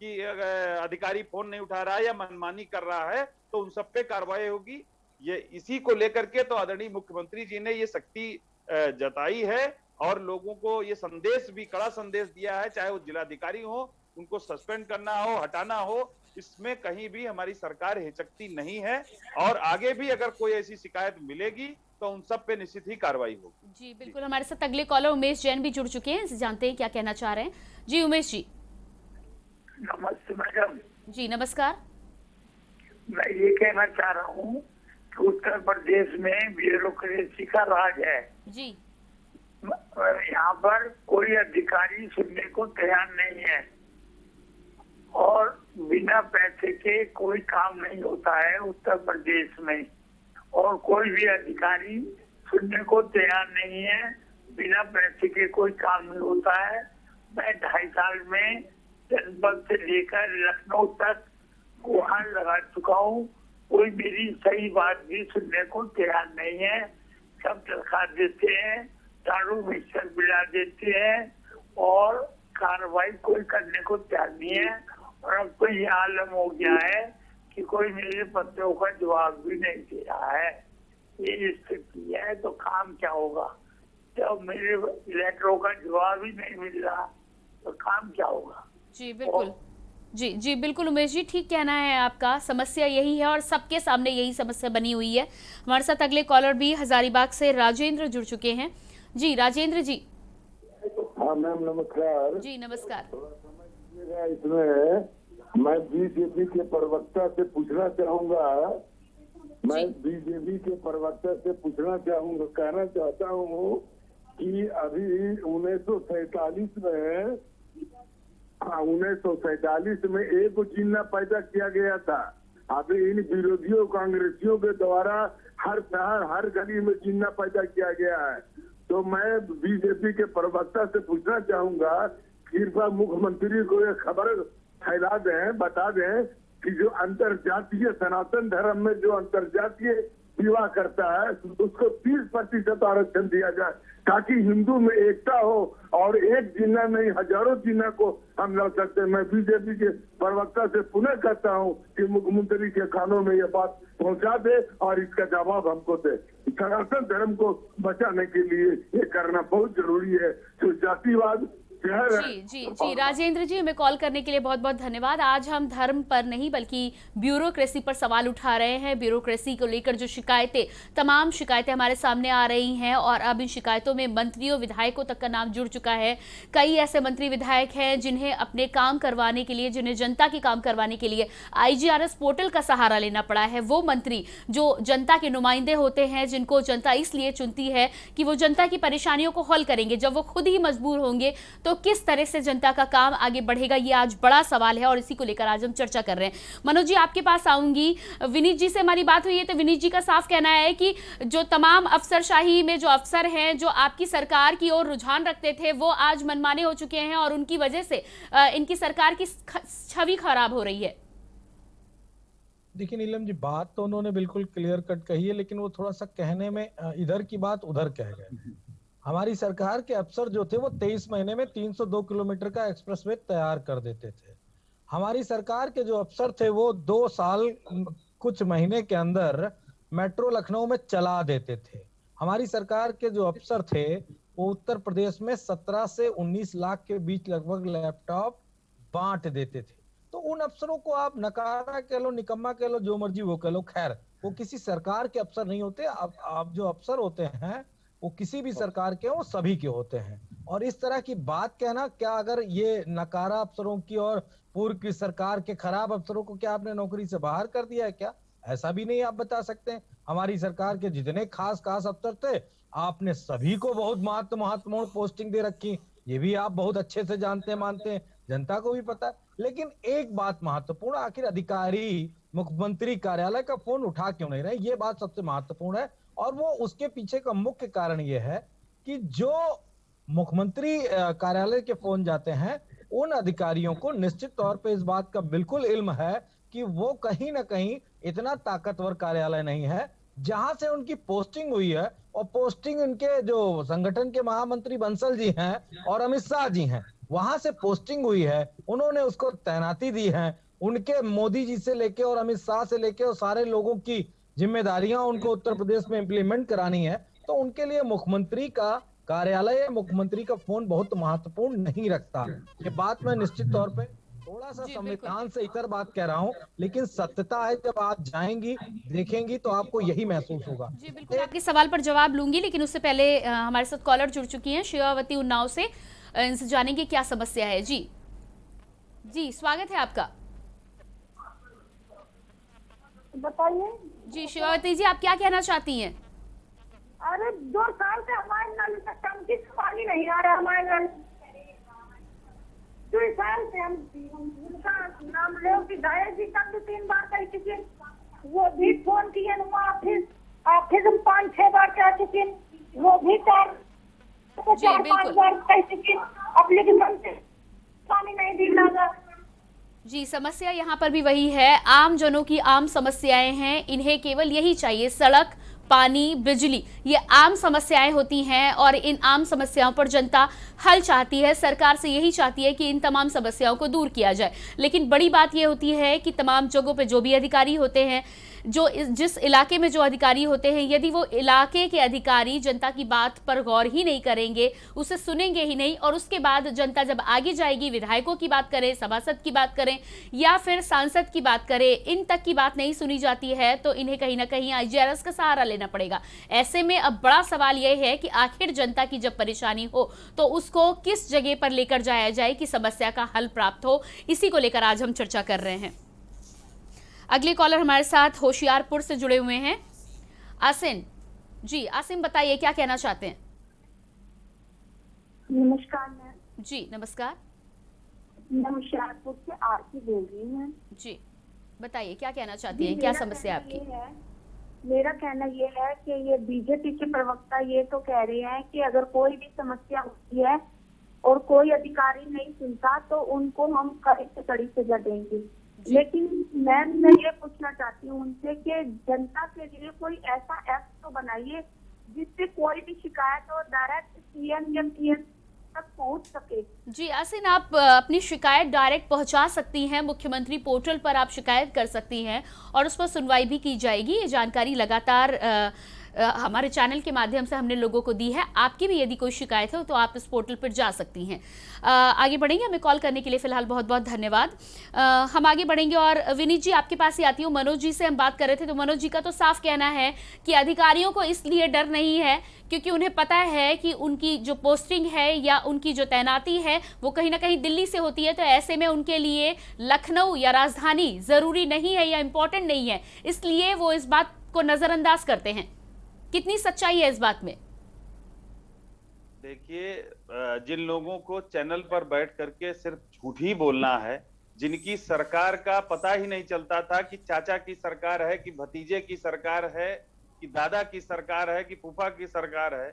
कि अधिकारी फोन नहीं उठा रहा है या मनमानी कर रहा है, तो उन सब पे कार्रवाई होगी। ये इसी को लेकर के तो आदरणीय मुख्यमंत्री जी ने ये सख्ती जताई है और लोगों को ये संदेश भी, कड़ा संदेश दिया है, चाहे वो जिलाधिकारी हो, उनको सस्पेंड करना हो, हटाना हो, इसमें कहीं भी हमारी सरकार हिचकती नहीं है। और आगे भी अगर कोई ऐसी शिकायत मिलेगी तो उन सब पे निश्चित ही कार्रवाई होगी। जी बिल्कुल, हमारे साथ अगले कॉलर उमेश जैन भी जुड़ चुके हैं, जानते हैं क्या कहना चाह रहे हैं। जी उमेश जी। नमस्ते मैडम। जी नमस्कार। मैं ये कहना चाह रहा हूँ कि उत्तर प्रदेश में ब्यूरोक्रेसी का राज है जी। यहाँ पर कोई अधिकारी सुनने को तैयार नहीं है और बिना पैसे के कोई काम नहीं होता है उत्तर प्रदेश में, और कोई भी अधिकारी सुनने को तैयार नहीं है। बिना पैसे के कोई काम नहीं होता है। मैं 2.5 साल में जनपद से लेकर लखनऊ तक गुहार लगा चुका हूँ। कोई मेरी सही बात भी सुनने को तैयार नहीं है। सब दरखा देते हैं, दारू मिक्सर मिला देते हैं और कार्रवाई कोई करने को तैयार नहीं है। और अब तो ये आलम हो गया है कि कोई मेरे पत्रों का जवाब भी नहीं दे रहा है। ये स्थिति है तो काम क्या होगा? जब मेरे लेटरों का जवाब ही नहीं मिल रहा तो काम क्या होगा? जी बिल्कुल, जी बिल्कुल उमेश जी, ठीक कहना है आपका। समस्या यही है और सबके सामने यही समस्या बनी हुई है। हमारे साथ अगले कॉलर भी हजारीबाग से राजेंद्र जुड़ चुके हैं। जी राजेंद्र जी। हाँ मैम नमस्कार। जी नमस्कार। इसमें मैं बीजेपी के प्रवक्ता से पूछना चाहूंगा, कहना चाहता हूँ कि अभी 1947 में एक चिन्ह पैदा किया गया था। अभी इन विरोधियों कांग्रेसियों के द्वारा हर शहर हर गली में चिन्ह पैदा किया गया है। तो मैं बीजेपी के प्रवक्ता से पूछना चाहूंगा, कृपया मुख्यमंत्री को ये खबर फैला दें, बता दें कि जो अंतरजातीय सनातन धर्म में जो अंतरजातीय विवाह करता है उसको 30% आरक्षण दिया जाए, ताकि हिंदू में एकता हो और एक जिन्ना नहीं हजारों जिन्ना को हम लड़ सकते हैं। मैं बीजेपी के प्रवक्ता से पुनः कहता हूं कि मुख्यमंत्री के कानों में ये बात पहुंचा दे और इसका जवाब हमको दे। सनातन धर्म को बचाने के लिए ये करना बहुत जरूरी है। तो जातिवाद जी राजेंद्र जी, हमें कॉल करने के लिए बहुत बहुत धन्यवाद। आज हम धर्म पर नहीं बल्कि ब्यूरोक्रेसी पर सवाल उठा रहे हैं। ब्यूरोक्रेसी को लेकर जो तमाम शिकायतें हमारे सामने आ रही हैं और अब इन शिकायतों में मंत्रियों विधायकों तक का नाम जुड़ चुका है। कई ऐसे मंत्री विधायक हैं जिन्हें अपने काम करवाने के लिए, जिन्हें जनता के काम करवाने के लिए IGRS पोर्टल का सहारा लेना पड़ा है। वो मंत्री जो जनता के नुमाइंदे होते हैं, जिनको जनता इसलिए चुनती है कि वो जनता की परेशानियों को हल करेंगे, जब वो खुद ही मजबूर होंगे तो किस तरह से जनता का काम आगे बढ़ेगा, ये आज बड़ा सवाल है और इसी को लेकर आज हम चर्चा कर रहे हैं। मनोज जी, आपके पास आऊंगी। विनीत जी से हमारी बात हुई है तो विनीत जी का साफ कहना है कि जो तमाम अफसरशाही में जो अफसर हैं, जो आपकी सरकार की ओर रुझान रखते थे, वो आज मनमाने हो चुके हैं और उनकी वजह से इनकी सरकार की छवि खराब हो रही है। देखिए नीलम जी, बात तो उन्होंने बिल्कुल क्लियर कट कही है, लेकिन वो थोड़ा सा कहने में इधर की बात उधर कह गए। हमारी सरकार के अफसर जो थे वो 23 महीने में 302 किलोमीटर का एक्सप्रेसवे तैयार कर देते थे। हमारी सरकार के जो अफसर थे वो 2 साल कुछ महीने के अंदर मेट्रो लखनऊ में चला देते थे। हमारी सरकार के जो अफसर थे वो उत्तर प्रदेश में 17 से 19 लाख के बीच लगभग लैपटॉप बांट देते थे। तो उन अफसरों को आप नकारा कह लो, निकम्मा कह लो, जो मर्जी वो कह लो, खैर वो किसी सरकार के अफसर नहीं होते। आप जो अफसर होते हैं वो किसी भी सरकार के, वो सभी के होते हैं। और इस तरह की बात कहना, क्या अगर ये नकारा अफसरों की और पूर्व की सरकार के खराब अफसरों को क्या आपने नौकरी से बाहर कर दिया है क्या? ऐसा भी नहीं आप बता सकते हैं। हमारी सरकार के जितने खास अफसर थे, आपने सभी को बहुत महत्वपूर्ण पोस्टिंग दे रखी, ये भी आप बहुत अच्छे से जानते मानते हैं, जनता को भी पता है। लेकिन एक बात महत्वपूर्ण, आखिर अधिकारी मुख्यमंत्री कार्यालय का फोन उठा क्यों नहीं रहे, ये बात सबसे महत्वपूर्ण है। और वो उसके पीछे का मुख्य कारण ये है कि जो मुख्यमंत्री कार्यालय के फोन जाते हैं, उन अधिकारियों को निश्चित तौर पे इस बात का बिल्कुल इल्म है कि वो कहीं ना कहीं इतना ताकतवर कार्यालय नहीं है जहां से उनकी पोस्टिंग हुई है। और पोस्टिंग उनके जो संगठन के महामंत्री बंसल जी हैं और अमित शाह जी हैं, वहां से पोस्टिंग हुई है, उन्होंने उसको तैनाती दी है। उनके मोदी जी से लेके और अमित शाह से लेके और सारे लोगों की जिम्मेदारियां उनको उत्तर प्रदेश में इंप्लीमेंट करानी है। तो उनके लिए मुख्यमंत्री का कार्यालय, मुख्यमंत्री का फोन बहुत महत्वपूर्ण नहीं रखता। ये बात मैं निश्चित तौर पे थोड़ा सा संविधान से इतर बात कह रहा हूँ, लेकिन सत्यता है, जब आप जाएंगी देखेंगी तो आपको यही महसूस होगा। जी बिल्कुल, आपके सवाल पर जवाब लूंगी, लेकिन उससे पहले हमारे साथ कॉलर जुड़ चुकी हैं शिवावती उन्नाव से। इनसे जानेंगे क्या समस्या है। जी स्वागत है आपका। बताइए। जी शिवावती जी, आप क्या कहना चाहती हैं? अरे 2 साल से हमारे नल में टंकी से पानी नहीं आ रहा। हमारे नल 2 साल से हम उनका नाम ले विधायक जी का 2-3 बार कह चुके, वो भी फोन किए, ऑफिस हम 5-6 बार कह चुके। वो भी चार जी, 4-5 बिल्कुल। हजार पैसे की अपने किसान से पानी नहीं दिख रहा। जी, समस्या यहाँ पर भी वही है, आम जनों की आम समस्याएं हैं, इन्हें केवल यही चाहिए, सड़क, पानी, बिजली, ये आम समस्याएं होती हैं और इन आम समस्याओं पर जनता हल चाहती है, सरकार से यही चाहती है कि इन तमाम समस्याओं को दूर किया जाए। लेकिन बड़ी बात ये होती है कि तमाम जगहों पे जो भी अधिकारी होते हैं, जिस इलाके में जो अधिकारी होते हैं, यदि वो इलाके के अधिकारी जनता की बात पर गौर ही नहीं करेंगे, उसे सुनेंगे ही नहीं, और उसके बाद जनता जब आगे जाएगी, विधायकों की बात करें, सभासद की बात करें या फिर सांसद की बात करें, इन तक की बात नहीं सुनी जाती है तो इन्हें कहीं ना कहीं IGRS का सहारा लेना पड़ेगा। ऐसे में अब बड़ा सवाल यह है कि आखिर जनता की जब परेशानी हो तो उसको किस जगह पर लेकर जाया जाए कि समस्या का हल प्राप्त हो, इसी को लेकर आज हम चर्चा कर रहे हैं। अगले कॉलर हमारे साथ होशियारपुर से जुड़े हुए हैं, आसिम जी। आसिम, बताइए क्या कहना चाहते हैं? नमस्कार मैम। जी नमस्कार। मैं होशियारपुर से आरती बोल रही हूँ। जी बताइए क्या कहना चाहती हैं, क्या समस्या है आपकी? मेरा कहना ये है कि ये बीजेपी के प्रवक्ता ये तो कह रहे हैं कि अगर कोई भी समस्या होती है और कोई अधिकारी नहीं सुनता तो उनको हम कड़ी से कड़ी सजा देंगे। लेकिन मैम मैं ये पूछना चाहती हूँ उनसे कि जनता के लिए कोई ऐसा एक्ट तो बनाइए जिससे कोई भी शिकायत हो डायरेक्ट CM या PM तक पहुँच सके। जी आसिन, आप अपनी शिकायत डायरेक्ट पहुंचा सकती हैं, मुख्यमंत्री पोर्टल पर आप शिकायत कर सकती हैं और उस पर सुनवाई भी की जाएगी। ये जानकारी लगातार हमारे चैनल के माध्यम से हमने लोगों को दी है। आपकी भी यदि कोई शिकायत हो तो आप इस पोर्टल पर जा सकती हैं। आगे बढ़ेंगे, हमें कॉल करने के लिए फिलहाल बहुत बहुत धन्यवाद। हम आगे बढ़ेंगे और विनीत जी आपके पास ही आती हूँ। मनोज जी से हम बात कर रहे थे तो मनोज जी का तो साफ कहना है कि अधिकारियों को इसलिए डर नहीं है क्योंकि उन्हें पता है कि उनकी जो पोस्टिंग है या उनकी जो तैनाती है वो कहीं ना कहीं दिल्ली से होती है, तो ऐसे में उनके लिए लखनऊ या राजधानी जरूरी नहीं है या इम्पोर्टेंट नहीं है, इसलिए वो इस बात को नजरअंदाज करते हैं। कितनी सच्चाई है इस बात में? देखिए, जिन लोगों को चैनल पर बैठ करके सिर्फ झूठ ही बोलना है, जिनकी सरकार का पता ही नहीं चलता था कि चाचा की सरकार है कि भतीजे की सरकार है कि दादा की सरकार है कि फूफा की सरकार है,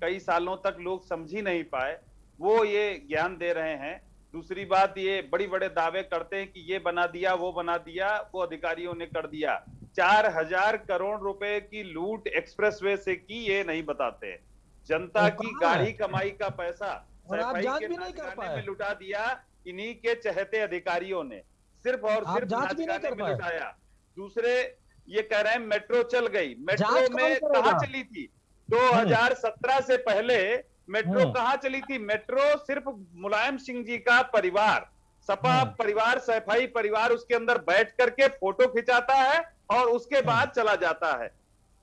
कई सालों तक लोग समझ ही नहीं पाए, वो ये ज्ञान दे रहे हैं। दूसरी बात, ये बड़ी बड़े दावे करते हैं कि ये बना दिया वो बना दिया, वो अधिकारियों ने कर दिया। 4000 करोड़ रुपए की लूट एक्सप्रेसवे से की, ये नहीं बताते। जनता की गाढ़ी कमाई का पैसा सफाई के नाचगाने में लुटा दिया इन्हीं के चहेते अधिकारियों ने, सिर्फ और सिर्फ नाचगाने में लुटाया। दूसरे ये कह रहे हैं मेट्रो चल गई, मेट्रो में कहाँ चली थी? 2017 से पहले मेट्रो कहाँ चली थी? मेट्रो सिर्फ मुलायम सिंह जी का परिवार, सपा परिवार, सफाई परिवार उसके अंदर बैठ करके फोटो खिंचाता है और उसके बाद चला जाता है।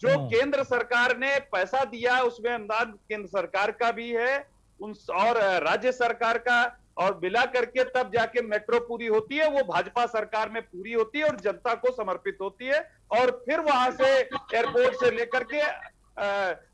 जो केंद्र सरकार ने पैसा दिया उसमें अनुदान केंद्र सरकार का भी है और राज्य सरकार का, और मिला करके तब जाके मेट्रो पूरी होती है। वो भाजपा सरकार में पूरी होती है और जनता को समर्पित होती है, और फिर वहां से एयरपोर्ट से लेकर के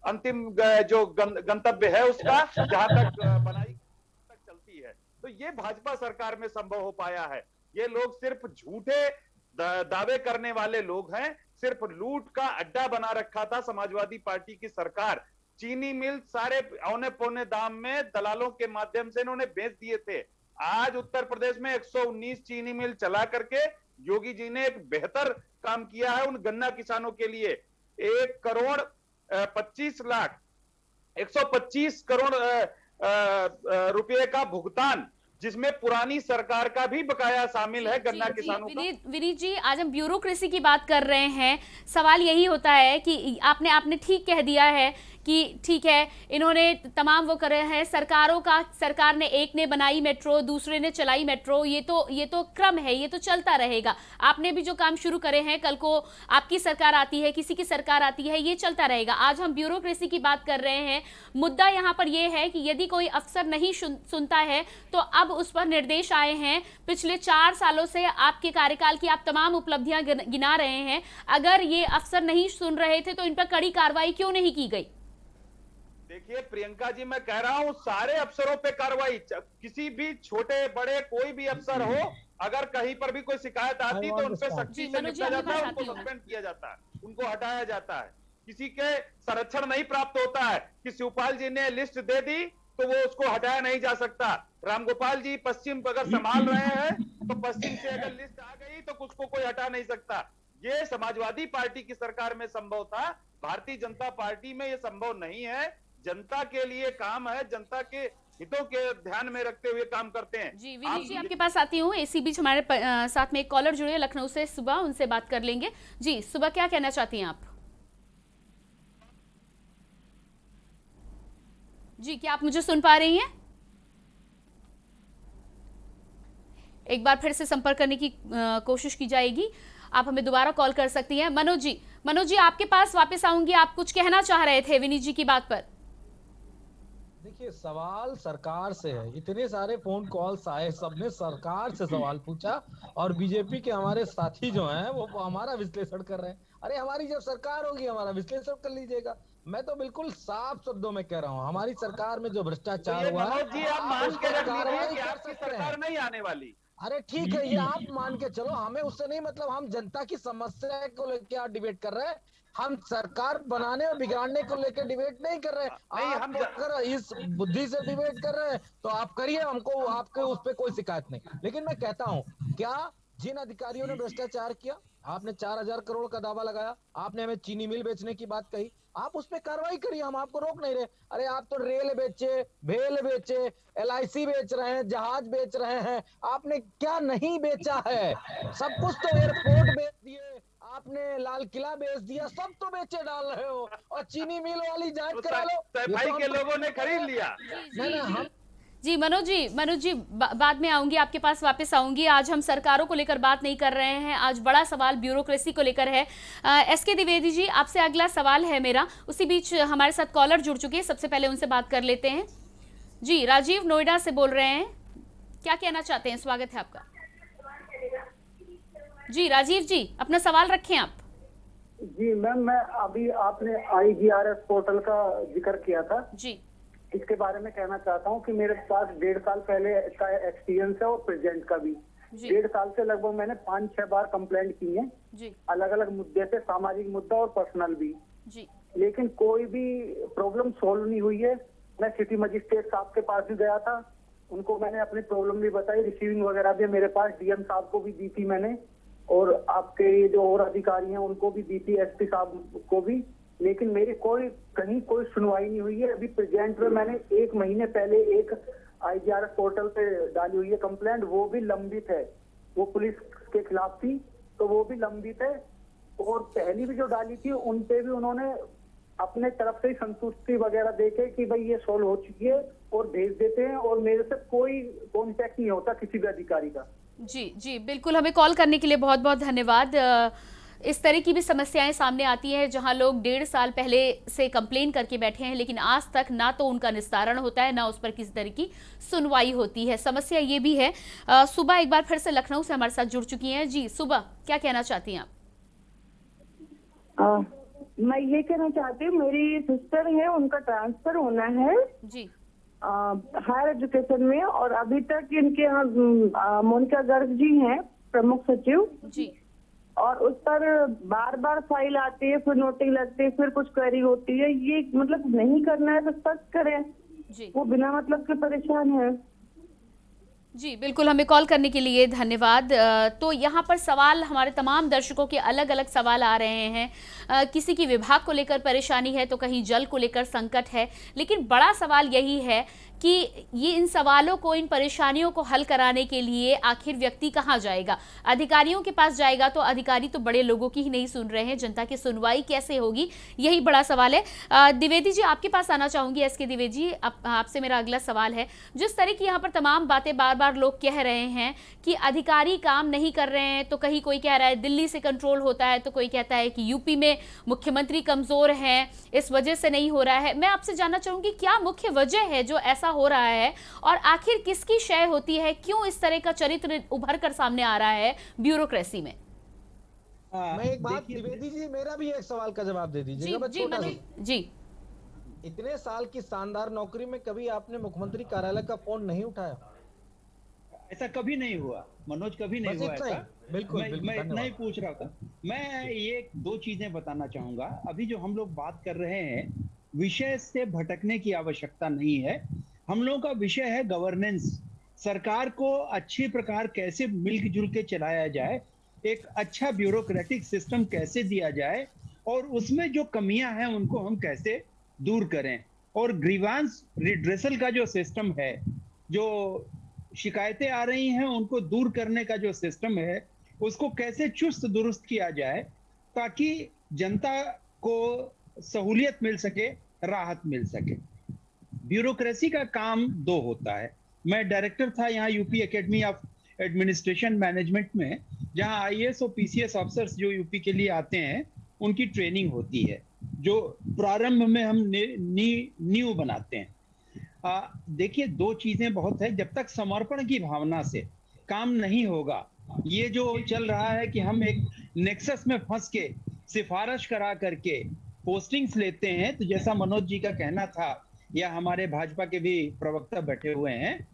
अंतिम जो गंतव्य है उसका जहां तक बनाई तक चलती है। तो ये भाजपा सरकार में संभव हो पाया है। ये लोग सिर्फ झूठे दावे करने वाले लोग हैं, सिर्फ लूट का अड्डा बना रखा था समाजवादी पार्टी की सरकार। चीनी मिल सारे औने पौने दाम में दलालों के माध्यम से इन्होंने बेच दिए थे। आज उत्तर प्रदेश में 119 चीनी मिल चला करके योगी जी ने एक बेहतर काम किया है उन गन्ना किसानों के लिए। 1 करोड़ 25 लाख 125 करोड़ रुपए का भुगतान, जिसमें पुरानी सरकार का भी बकाया शामिल है गन्ना किसानों का। विनीत जी, आज हम ब्यूरोक्रेसी की बात कर रहे हैं। सवाल यही होता है कि आपने ठीक कह दिया है कि ठीक है, इन्होंने तमाम वो करे हैं सरकार ने एक ने बनाई मेट्रो, दूसरे ने चलाई मेट्रो, ये तो क्रम है, ये तो चलता रहेगा। आपने भी जो काम शुरू करे हैं, कल को आपकी सरकार आती है, किसी की सरकार आती है, ये चलता रहेगा। आज हम ब्यूरोक्रेसी की बात कर रहे हैं। मुद्दा यहाँ पर यह है कि यदि कोई अफसर नहीं सुनता है तो अब उस पर निर्देश आए हैं। पिछले 4 सालों से आपके कार्यकाल की आप तमाम उपलब्धियां गिना रहे हैं। अगर ये अफसर नहीं सुन रहे थे तो इन पर कड़ी कार्रवाई क्यों नहीं की गई? देखिए प्रियंका जी, मैं कह रहा हूं सारे अफसरों पे कार्रवाई, किसी भी छोटे बड़े कोई भी अफसर हो, अगर कहीं पर भी कोई शिकायत आती तो उन पे सख्ती से निपटा जाता है, उनको सस्पेंड किया जाता है, उनको हटाया जाता है। किसी के संरक्षण नहीं प्राप्त होता है कि शिवपाल जी ने लिस्ट दे दी तो वो उसको हटाया नहीं जा सकता। रामगोपाल जी पश्चिम अगर संभाल रहे हैं तो पश्चिम से अगर लिस्ट आ गई तो उसको कोई हटा नहीं सकता। ये समाजवादी पार्टी की सरकार में संभव था, भारतीय जनता पार्टी में ये संभव नहीं है। जनता के लिए काम है, जनता के हितों के ध्यान में रखते हुए काम करते हैं। जी विनीत जी आपके पास आती हूँ। इसी बीच हमारे साथ में एक कॉलर जुड़े हैं लखनऊ से, सुबह, उनसे बात कर लेंगे। जी सुबह, क्या कहना चाहती हैं आप? जी क्या आप मुझे सुन पा रही हैं? एक बार फिर से संपर्क करने की कोशिश की जाएगी, आप हमें दोबारा कॉल कर सकती हैं। मनोज जी आपके पास वापस आऊंगी, आप कुछ कहना चाह रहे थे विनीत जी की बात पर। देखिए सवाल सरकार से है, इतने सारे फोन कॉल्स आए, सबने सरकार से सवाल पूछा और बीजेपी के हमारे साथी जो हैं वो हमारा विश्लेषण कर रहे हैं। अरे हमारी जब सरकार होगी हमारा विश्लेषण कर लीजिएगा। मैं तो बिल्कुल साफ शब्दों में कह रहा हूँ, हमारी सरकार में जो भ्रष्टाचार हुआ है जी आप मान के रख लीजिए कि आपकी सरकार नहीं आने वाली। अरे ठीक है, ये आप मान के चलो, हमें उससे नहीं मतलब, हम जनता की समस्या को लेकर डिबेट कर रहे हैं, हम सरकार बनाने और बिगाड़ने को लेकर डिबेट नहीं कर रहे। आप अगर इस बुद्धि से डिबेट कर रहे हैं तो आप करिए, हमको आपके उस पर कोई शिकायत नहीं। लेकिन मैं कहता हूँ, क्या जिन अधिकारियों ने भ्रष्टाचार किया, आपने 4000 करोड़ का दावा लगाया, आपने हमें चीनी मिल बेचने की बात कही, आप उस पर कार्रवाई करिए, हम आपको रोक नहीं रहे। अरे आप तो रेल बेचे, भेल बेचे, LIC बेच रहे हैं, जहाज बेच रहे हैं, आपने क्या नहीं बेचा है? सब कुछ तो एयरपोर्ट बेच दिए आपने, लाल किला बेच दिया, सब तो बेचे डाल रहे हो। और चीनी मिल वाली जांच करा लो, भाई के लोगों ने खरीद लिया। हम जी मनोज जी बाद में आऊंगी, आपके पास वापस आऊंगी। आज हम सरकारों को लेकर बात नहीं कर रहे हैं, आज बड़ा सवाल ब्यूरोक्रेसी को लेकर है। SK द्विवेदी जी आपसे अगला सवाल है मेरा। उसी बीच हमारे साथ कॉलर जुड़ चुके हैं, सबसे पहले उनसे बात कर लेते हैं। जी राजीव नोएडा से बोल रहे हैं, क्या कहना चाहते हैं? स्वागत है आपका। जी राजीव जी अपना सवाल रखें आप। जी मैम, मैं अभी आपने IGRS पोर्टल का जिक्र किया था जी, इसके बारे में कहना चाहता हूँ कि मेरे पास 1.5 साल पहले का एक्सपीरियंस है और प्रेजेंट का भी। 1.5 साल से लगभग मैंने 5-6 बार कंप्लेंट की है अलग अलग मुद्दे पे, सामाजिक मुद्दा और पर्सनल भी जी। लेकिन कोई भी प्रॉब्लम सोल्व नहीं हुई है। मैं सिटी मजिस्ट्रेट साहब के पास भी गया था, उनको मैंने अपनी प्रॉब्लम भी बताई, रिसीविंग वगैरह भी मेरे पास, DM साहब को भी दी थी मैंने, और आपके ये जो और अधिकारी हैं उनको भी दी थी, SP साहब को भी, लेकिन मेरी कहीं कोई सुनवाई नहीं हुई है। अभी प्रेजेंट में मैंने 1 महीने पहले एक IGRS पोर्टल पे डाली हुई है कंप्लेंट, वो भी लंबित है, वो पुलिस के खिलाफ थी तो वो भी लंबित है। और पहली भी जो डाली थी उन पे भी उन्होंने अपने तरफ से संतुष्टि वगैरह देके कि भाई ये सोल्व हो चुकी है और भेज देते हैं, और मेरे से कोई कॉन्टेक्ट नहीं होता किसी भी अधिकारी का। जी बिल्कुल, हमें कॉल करने के लिए बहुत बहुत धन्यवाद। इस तरह की भी समस्याएं सामने आती हैं जहां लोग 1.5 साल पहले से कंप्लेन करके बैठे हैं, लेकिन आज तक ना तो उनका निस्तारण होता है, ना उस पर किसी तरह की सुनवाई होती है। समस्या ये भी है। सुबह एक बार फिर से लखनऊ से हमारे साथ जुड़ चुकी हैं। जी सुबह, क्या कहना चाहती हैं आप? मैं ये कहना चाहती हूँ, मेरी सिस्टर है, उनका ट्रांसफर होना है जी हायर एजुकेशन में, और अभी तक इनके यहाँ मोनिका गर्ग जी हैं प्रमुख सचिव जी, और उस पर बार बार फाइल आती है, फिर नोटिस लगती है, फिर कुछ क्वेरी होती है। ये मतलब नहीं करना है तो स्पष्ट करें जी। वो बिना मतलब के परेशान है। जी बिल्कुल, हमें कॉल करने के लिए धन्यवाद। तो यहाँ पर सवाल, हमारे तमाम दर्शकों के अलग अलग सवाल आ रहे हैं। किसी की विभाग को लेकर परेशानी है तो कहीं जल को लेकर संकट है, लेकिन बड़ा सवाल यही है कि ये इन सवालों को, इन परेशानियों को हल कराने के लिए आखिर व्यक्ति कहाँ जाएगा? अधिकारियों के पास जाएगा तो अधिकारी तो बड़े लोगों की ही नहीं सुन रहे हैं, जनता की सुनवाई कैसे होगी, यही बड़ा सवाल है। द्विवेदी जी आपके पास आना चाहूंगी। SK द्विवेदी जी, आपसे मेरा अगला सवाल है, जिस तरह की यहाँ पर तमाम बातें बार बार लोग कह रहे हैं कि अधिकारी काम नहीं कर रहे हैं, तो कहीं कोई कह रहा है दिल्ली से कंट्रोल होता है, तो कोई कहता है कि यूपी में मुख्यमंत्री कमजोर हैं, इस वजह से नहीं हो रहा है। मैं आपसे जानना चाहूंगी, क्या मुख्य वजह है जो ऐसा हो रहा है, और आखिर किसकी शय होती है? क्यों इस तरह का चरित्र उभर कर सामने आ रहा है ब्यूरोक्रेसी में? मैं एक बात, द्विवेदी जी मेरा भी एक सवाल का जवाब दे दीजिएगा। जी, इतने साल की शानदार नौकरी में कभी आपने मुख्यमंत्री कार्यालय का फोन नहीं उठाया? ऐसा कभी नहीं हुआ मनोज, कभी नहीं बस हुआ इतना ही। ऐसा। बिल्कुल, मैं बिल्कुल, मैं इतना ही धन्यवाद। पूछ रहा था। मैं ये दो चीजें बताना चाहूंगा। अभी जो हम लोग बात कर रहे हैं, विषय से भटकने की आवश्यकता नहीं है। हम लोगों का विषय है गवर्नेंस। सरकार को अच्छी प्रकार कैसे मिलजुल के चलाया जाए, एक अच्छा ब्यूरोक्रेटिक सिस्टम कैसे दिया जाए, और उसमें जो कमियां हैं उनको हम कैसे दूर करें। और ग्रीवांस रिड्रेसल का जो सिस्टम है, जो शिकायतें आ रही हैं उनको दूर करने का जो सिस्टम है, उसको कैसे चुस्त दुरुस्त किया जाए ताकि जनता को सहूलियत मिल सके, राहत मिल सके। ब्यूरोक्रेसी का काम दो होता है। मैं डायरेक्टर था यहाँ UP academy of administration management में, जहाँ आईएएस और पीसीएस ऑफिसर्स जो यूपी के लिए आते हैं उनकी ट्रेनिंग होती है, जो प्रारंभ में हम नींव बनाते हैं। देखिए, दो चीजें बहुत है। जब तक समर्पण की भावना से काम नहीं होगा, ये जो चल रहा है कि हम एक नेक्सस में फंस के सिफारिश करा करके पोस्टिंग्स लेते हैं, तो जैसा मनोज जी का कहना था, या हमारे भाजपा के भी प्रवक्ता बैठे हुए हैं,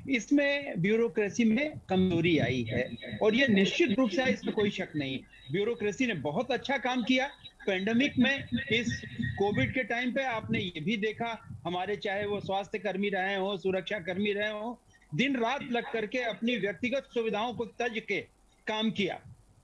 इसमें ब्यूरोक्रेसी में कमजोरी आई है। और ये निश्चित रूप से इसमें कोई शक नहीं। ब्यूरोक्रेसी ने बहुत अच्छा काम किया पेंडेमिक में। इस कोविड के टाइम पे आपने ये भी देखा, हमारे चाहे वो स्वास्थ्य कर्मी रहे हो, सुरक्षा कर्मी रहे हो, दिन रात लग करके अपनी व्यक्तिगत सुविधाओं को तज के काम किया।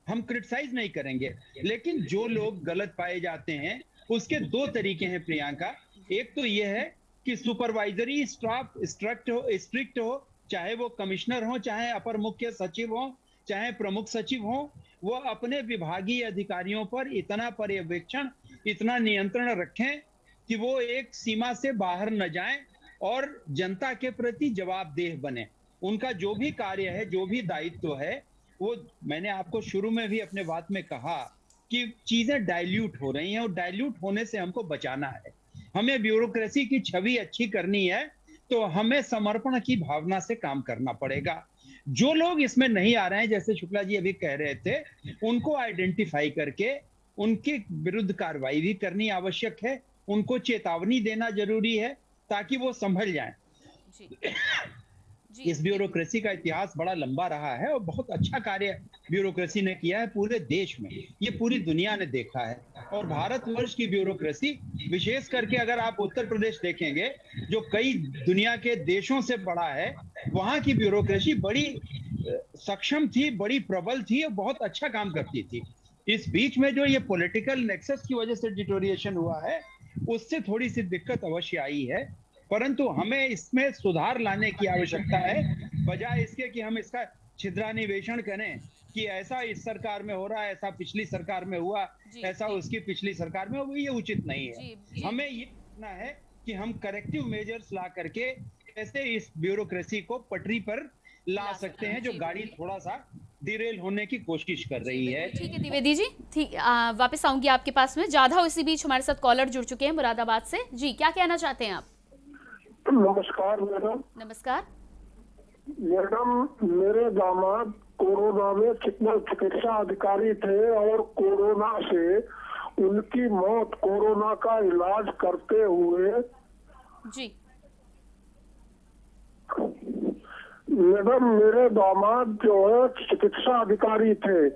हम क्रिटिसाइज नहीं करेंगे, लेकिन जो लोग गलत पाए जाते हैं उसके दो तरीके हैं प्रियंका। एक तो ये है कि सुपरवाइजरी स्टाफ स्ट्रिक्ट हो, चाहे वो कमिश्नर हो, चाहे अपर मुख्य सचिव हो, चाहे प्रमुख सचिव हो, वो अपने विभागीय अधिकारियों पर इतना पर्यवेक्षण, इतना नियंत्रण रखें कि वो एक सीमा से बाहर न जाएं और जनता के प्रति जवाबदेह बने। उनका जो भी कार्य है, जो भी दायित्व है, वो मैंने आपको शुरू में भी अपने बात में कहा कि चीजें डाइल्यूट हो रही हैं, और डाइल्यूट होने से हमको बचाना है। हमें ब्यूरोक्रेसी की छवि अच्छी करनी है तो हमें समर्पण की भावना से काम करना पड़ेगा। जो लोग इसमें नहीं आ रहे हैं, जैसे शुक्ला जी अभी कह रहे थे, उनको आइडेंटिफाई करके उनके विरुद्ध कार्रवाई भी करनी आवश्यक है। उनको चेतावनी देना जरूरी है ताकि वो संभल जाएं। इस ब्यूरोक्रेसी का इतिहास बड़ा लंबा रहा है और बहुत अच्छा कार्य ब्यूरोक्रेसी ने किया है पूरे देश में। ये पूरी दुनिया ने देखा है। और भारतवर्ष की ब्यूरोक्रेसी, विशेष करके अगर आप उत्तर प्रदेश देखेंगे, जो कई दुनिया के देशों से बड़ा है, वहां की ब्यूरोक्रेसी बड़ी सक्षम थी, बड़ी प्रबल थी और बहुत अच्छा काम करती थी। इस बीच में जो ये पॉलिटिकल नेक्सस की वजह से डिटोरिएशन हुआ है, उससे थोड़ी सी दिक्कत अवश्य आई है, परंतु हमें इसमें सुधार लाने की आवश्यकता है, बजाय इसके कि हम इसका छिद्रान्वेषण करें कि ऐसा इस सरकार में हो रहा है, ऐसा पिछली सरकार में हुआ, ऐसा उसकी पिछली सरकार में हुआ। ये उचित नहीं है। हमें ये करना है कि हम करेक्टिव मेजर्स ला करके कैसे इस ब्यूरोक्रेसी को पटरी पर ला सकते हैं, जो गाड़ी थोड़ा सा डिरेल होने की कोशिश कर रही है। ठीक है द्विवेदी जी, ठीक, वापस आऊंगी आपके पास में। जाधव इसी बीच हमारे साथ कॉलर जुड़ चुके हैं मुरादाबाद से। जी, क्या कहना चाहते हैं आप? नमस्कार मैडम। नमस्कार मैडम, मेरे दामाद कोरोना में चिकित्सा अधिकारी थे और कोरोना से उनकी मौत कोरोना का इलाज करते हुए जी। मैडम, मेरे दामाद जो है चिकित्सा अधिकारी थे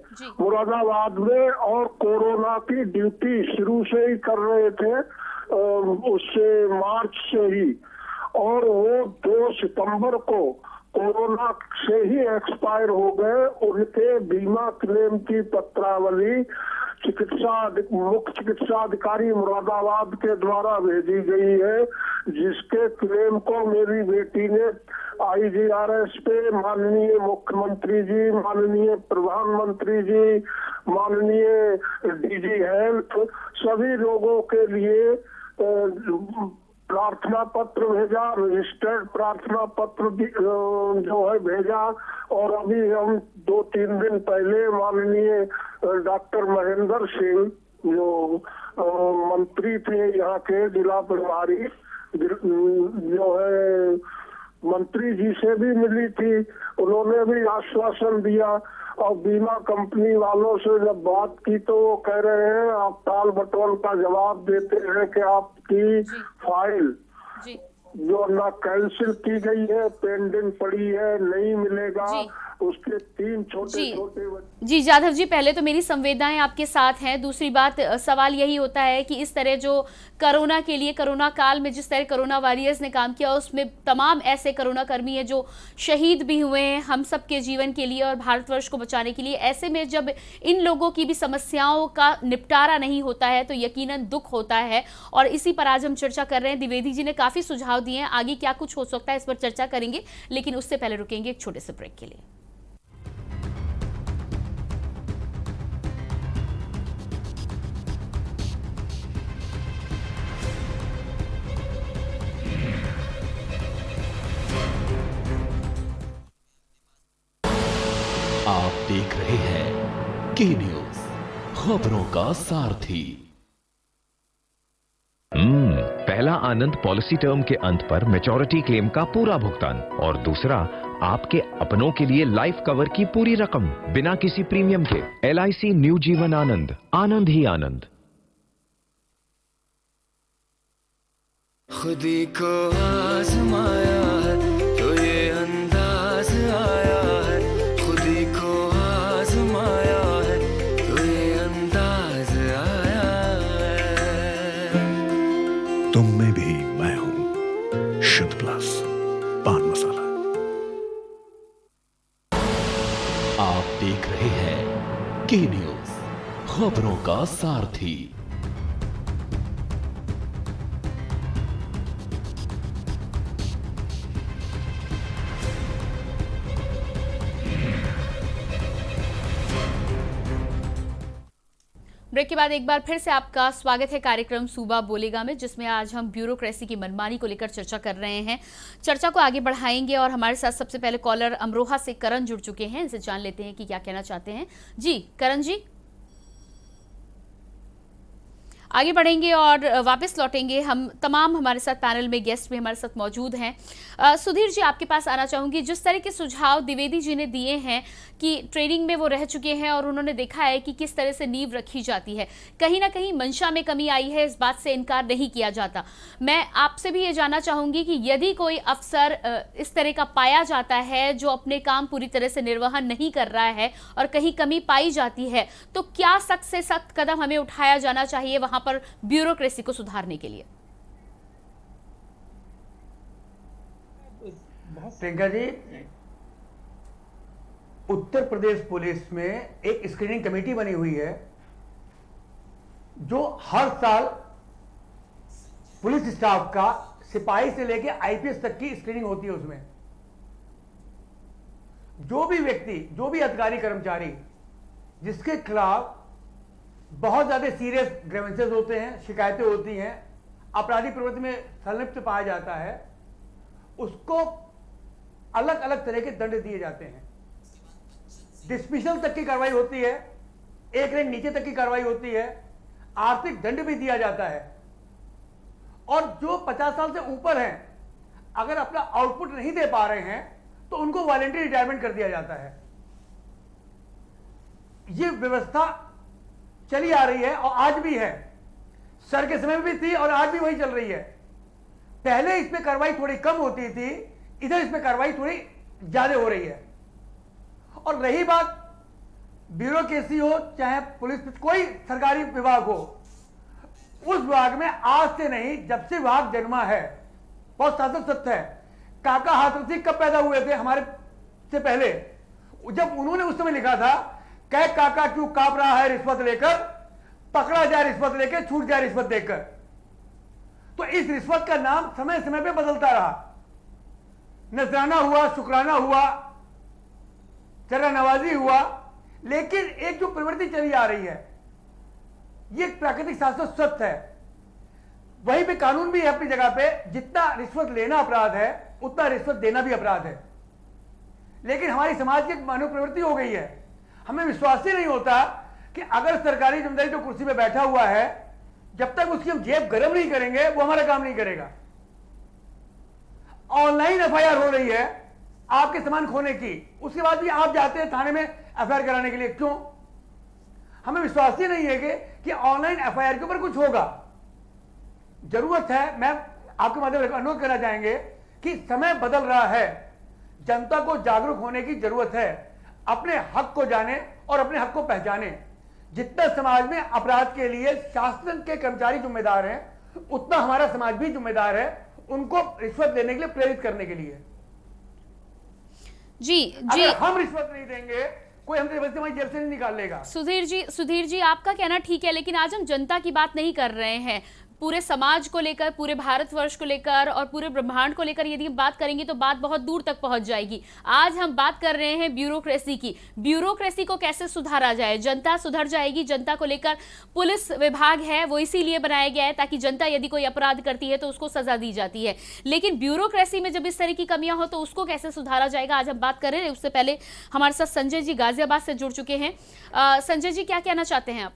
मुरादाबाद में और कोरोना की ड्यूटी शुरू से ही कर रहे थे, उससे मार्च से ही, और वो 2 सितंबर को कोरोना से ही एक्सपायर हो गए। उनके बीमा क्लेम की पत्रावली मुख्य चिकित्सा अधिकारी मुरादाबाद के द्वारा भेजी गई है, जिसके क्लेम को मेरी बेटी ने IGRS पे माननीय मुख्यमंत्री जी, माननीय प्रधानमंत्री जी, माननीय DG हेल्थ, सभी लोगों के लिए प्रार्थना पत्र भेजा, रजिस्टर्ड प्रार्थना पत्र जो है भेजा। और अभी हम 2-3 दिन पहले माननीय डॉक्टर महेंद्र सिंह, जो मंत्री थे यहाँ के जिला प्रभारी, जो है मंत्री जी से भी मिली थी, उन्होंने भी आश्वासन दिया। और बीमा कंपनी वालों से जब बात की तो वो कह रहे हैं, आप टाल बटोल का जवाब देते हैं कि आपकी फाइल जो ना कैंसिल की गई है, पेंडिंग पड़ी है, नहीं मिलेगा। उसके 3 छोटे छोटे जी जाधव जी, पहले तो मेरी संवेदनाएं आपके साथ हैं। दूसरी बात, सवाल यही होता है कि इस तरह जो कोरोना के लिए, कोरोना काल में जिस तरह कोरोना वॉरियर्स ने काम किया, उसमें तमाम ऐसे कोरोना कर्मी हैं जो शहीद भी हुए हैं हम सब के जीवन के लिए और भारतवर्ष को बचाने के लिए। ऐसे में जब इन लोगों की भी समस्याओं का निपटारा नहीं होता है तो यकीनन दुख होता है, और इसी पर आज हम चर्चा कर रहे हैं। द्विवेदी जी ने काफी सुझाव दिए हैं, आगे क्या कुछ हो सकता है इस पर चर्चा करेंगे, लेकिन उससे पहले रुकेंगे एक छोटे से ब्रेक के लिए। आप देख रहे हैं के न्यूज, खबरों का सारथी। पहला आनंद पॉलिसी टर्म के अंत पर मैच्योरिटी क्लेम का पूरा भुगतान, और दूसरा आपके अपनों के लिए लाइफ कवर की पूरी रकम बिना किसी प्रीमियम के। LIC न्यू जीवन आनंद, आनंद ही आनंद। खुदी को आजमाया है तो ये अंदाज आया है, खुदी को आजमाया है तो ये अंदाज आया है। तुम में भी मैं हूं, शुद्ध प्लस पान मसाला। आप देख रहे हैं के न्यूज, खबरों का सारथी। ब्रेक के बाद एक बार फिर से आपका स्वागत है कार्यक्रम सूबा बोलेगा में, जिसमें आज हम ब्यूरोक्रेसी की मनमानी को लेकर चर्चा कर रहे हैं। चर्चा को आगे बढ़ाएंगे और हमारे साथ सबसे पहले कॉलर अमरोहा से करण जुड़ चुके हैं। इनसे जान लेते हैं कि क्या कहना चाहते हैं। जी करण जी, आगे बढ़ेंगे और वापस लौटेंगे। हम तमाम हमारे साथ पैनल में गेस्ट भी हमारे साथ मौजूद हैं। सुधीर जी, आपके पास आना चाहूँगी। जिस तरह के सुझाव द्विवेदी जी ने दिए हैं कि ट्रेनिंग में वो रह चुके हैं और उन्होंने देखा है कि किस तरह से नींव रखी जाती है, कहीं ना कहीं मंशा में कमी आई है, इस बात से इनकार नहीं किया जाता। मैं आपसे भी ये जानना चाहूँगी कि यदि कोई अफसर इस तरह का पाया जाता है जो अपने काम पूरी तरह से निर्वहन नहीं कर रहा है और कहीं कमी पाई जाती है, तो क्या सख्त से सख्त कदम हमें उठाया जाना चाहिए वहाँ पर ब्यूरोक्रेसी को सुधारने के लिए? प्रियंका जी, उत्तर प्रदेश पुलिस में एक स्क्रीनिंग कमेटी बनी हुई है जो हर साल पुलिस स्टाफ का सिपाही से लेकर IPS तक की स्क्रीनिंग होती है। उसमें जो भी व्यक्ति, जो भी अधिकारी कर्मचारी जिसके खिलाफ बहुत ज्यादा सीरियस ग्रीवेंसेस होते हैं, शिकायतें होती हैं, आपराधिक प्रवृत्ति में संलिप्त पाया जाता है, उसको अलग अलग तरह के दंड दिए जाते हैं। डिसमिसल तक की कार्रवाई होती है, एक रैंक नीचे तक की कार्रवाई होती है, आर्थिक दंड भी दिया जाता है। और जो 50 साल से ऊपर हैं, अगर अपना आउटपुट नहीं दे पा रहे हैं तो उनको वॉलंटरी रिटायरमेंट कर दिया जाता है। यह व्यवस्था चली आ रही है और आज भी है, सर के समय में भी थी और आज भी वही चल रही है। पहले इसमें कार्रवाई थोड़ी कम होती थी, इधर इसमें कार्रवाई थोड़ी ज्यादा हो रही है। और रही बात ब्यूरोक्रेसी हो चाहे पुलिस, कोई सरकारी विभाग हो, उस विभाग में आज से नहीं, जब से विभाग जन्मा है, बहुत सार्थक सत्य है। काका हाथरसी कब पैदा हुए थे हमारे से पहले, जब उन्होंने उस समय लिखा था, कह काका क्यों कांप रहा है रिश्वत लेकर, पकड़ा जाए रिश्वत लेकर, छूट जाए रिश्वत देकर। तो इस रिश्वत का नाम समय समय पे बदलता रहा, नजराना हुआ, शुक्राना हुआ, चरा नवाजी हुआ, लेकिन एक जो प्रवृत्ति चली आ रही है, ये एक प्राकृतिक शाश्वत सत्य है। वहीं पे कानून भी है अपनी जगह पे, जितना रिश्वत लेना अपराध है उतना रिश्वत देना भी अपराध है। लेकिन हमारी समाज की एक मानव प्रवृत्ति हो गई है, हमें विश्वास ही नहीं होता कि अगर सरकारी जिम्मेदारी जो कुर्सी पे बैठा हुआ है, जब तक उसकी हम जेब गर्म नहीं करेंगे वो हमारा काम नहीं करेगा। ऑनलाइन FIR हो रही है आपके सामान खोने की, उसके बाद भी आप जाते हैं थाने में FIR कराने के लिए, क्यों? हमें विश्वास ही नहीं है कि ऑनलाइन FIR के ऊपर कुछ होगा। जरूरत है, मैं आपके माध्यम से अनुरोध करना चाहेंगे कि समय बदल रहा है, जनता को जागरूक होने की जरूरत है, अपने हक को जाने और अपने हक को पहचाने। जितना समाज में अपराध के लिए शासन के कर्मचारी जिम्मेदार हैं, उतना हमारा समाज भी जिम्मेदार है उनको रिश्वत देने के लिए प्रेरित करने के लिए। जी जी, अगर हम रिश्वत नहीं देंगे कोई हमसे हमारी जेब से नहीं निकाल लेगा। सुधीर जी आपका कहना ठीक है, लेकिन आज हम जनता की बात नहीं कर रहे हैं, पूरे समाज को लेकर, पूरे भारतवर्ष को लेकर और पूरे ब्रह्मांड को लेकर यदि हम बात करेंगे तो बात बहुत दूर तक पहुंच जाएगी। आज हम बात कर रहे हैं ब्यूरोक्रेसी की। ब्यूरोक्रेसी को कैसे सुधारा जाए, जनता सुधर जाएगी। जनता को लेकर पुलिस विभाग है, वो इसीलिए बनाया गया है ताकि जनता यदि कोई अपराध करती है तो उसको सजा दी जाती है, लेकिन ब्यूरोक्रेसी में जब इस तरह की कमियां हो तो उसको कैसे सुधारा जाएगा, आज हम बात कर रहे हैं। उससे पहले हमारे साथ संजय जी गाजियाबाद से जुड़ चुके हैं। संजय जी, क्या कहना चाहते हैं आप?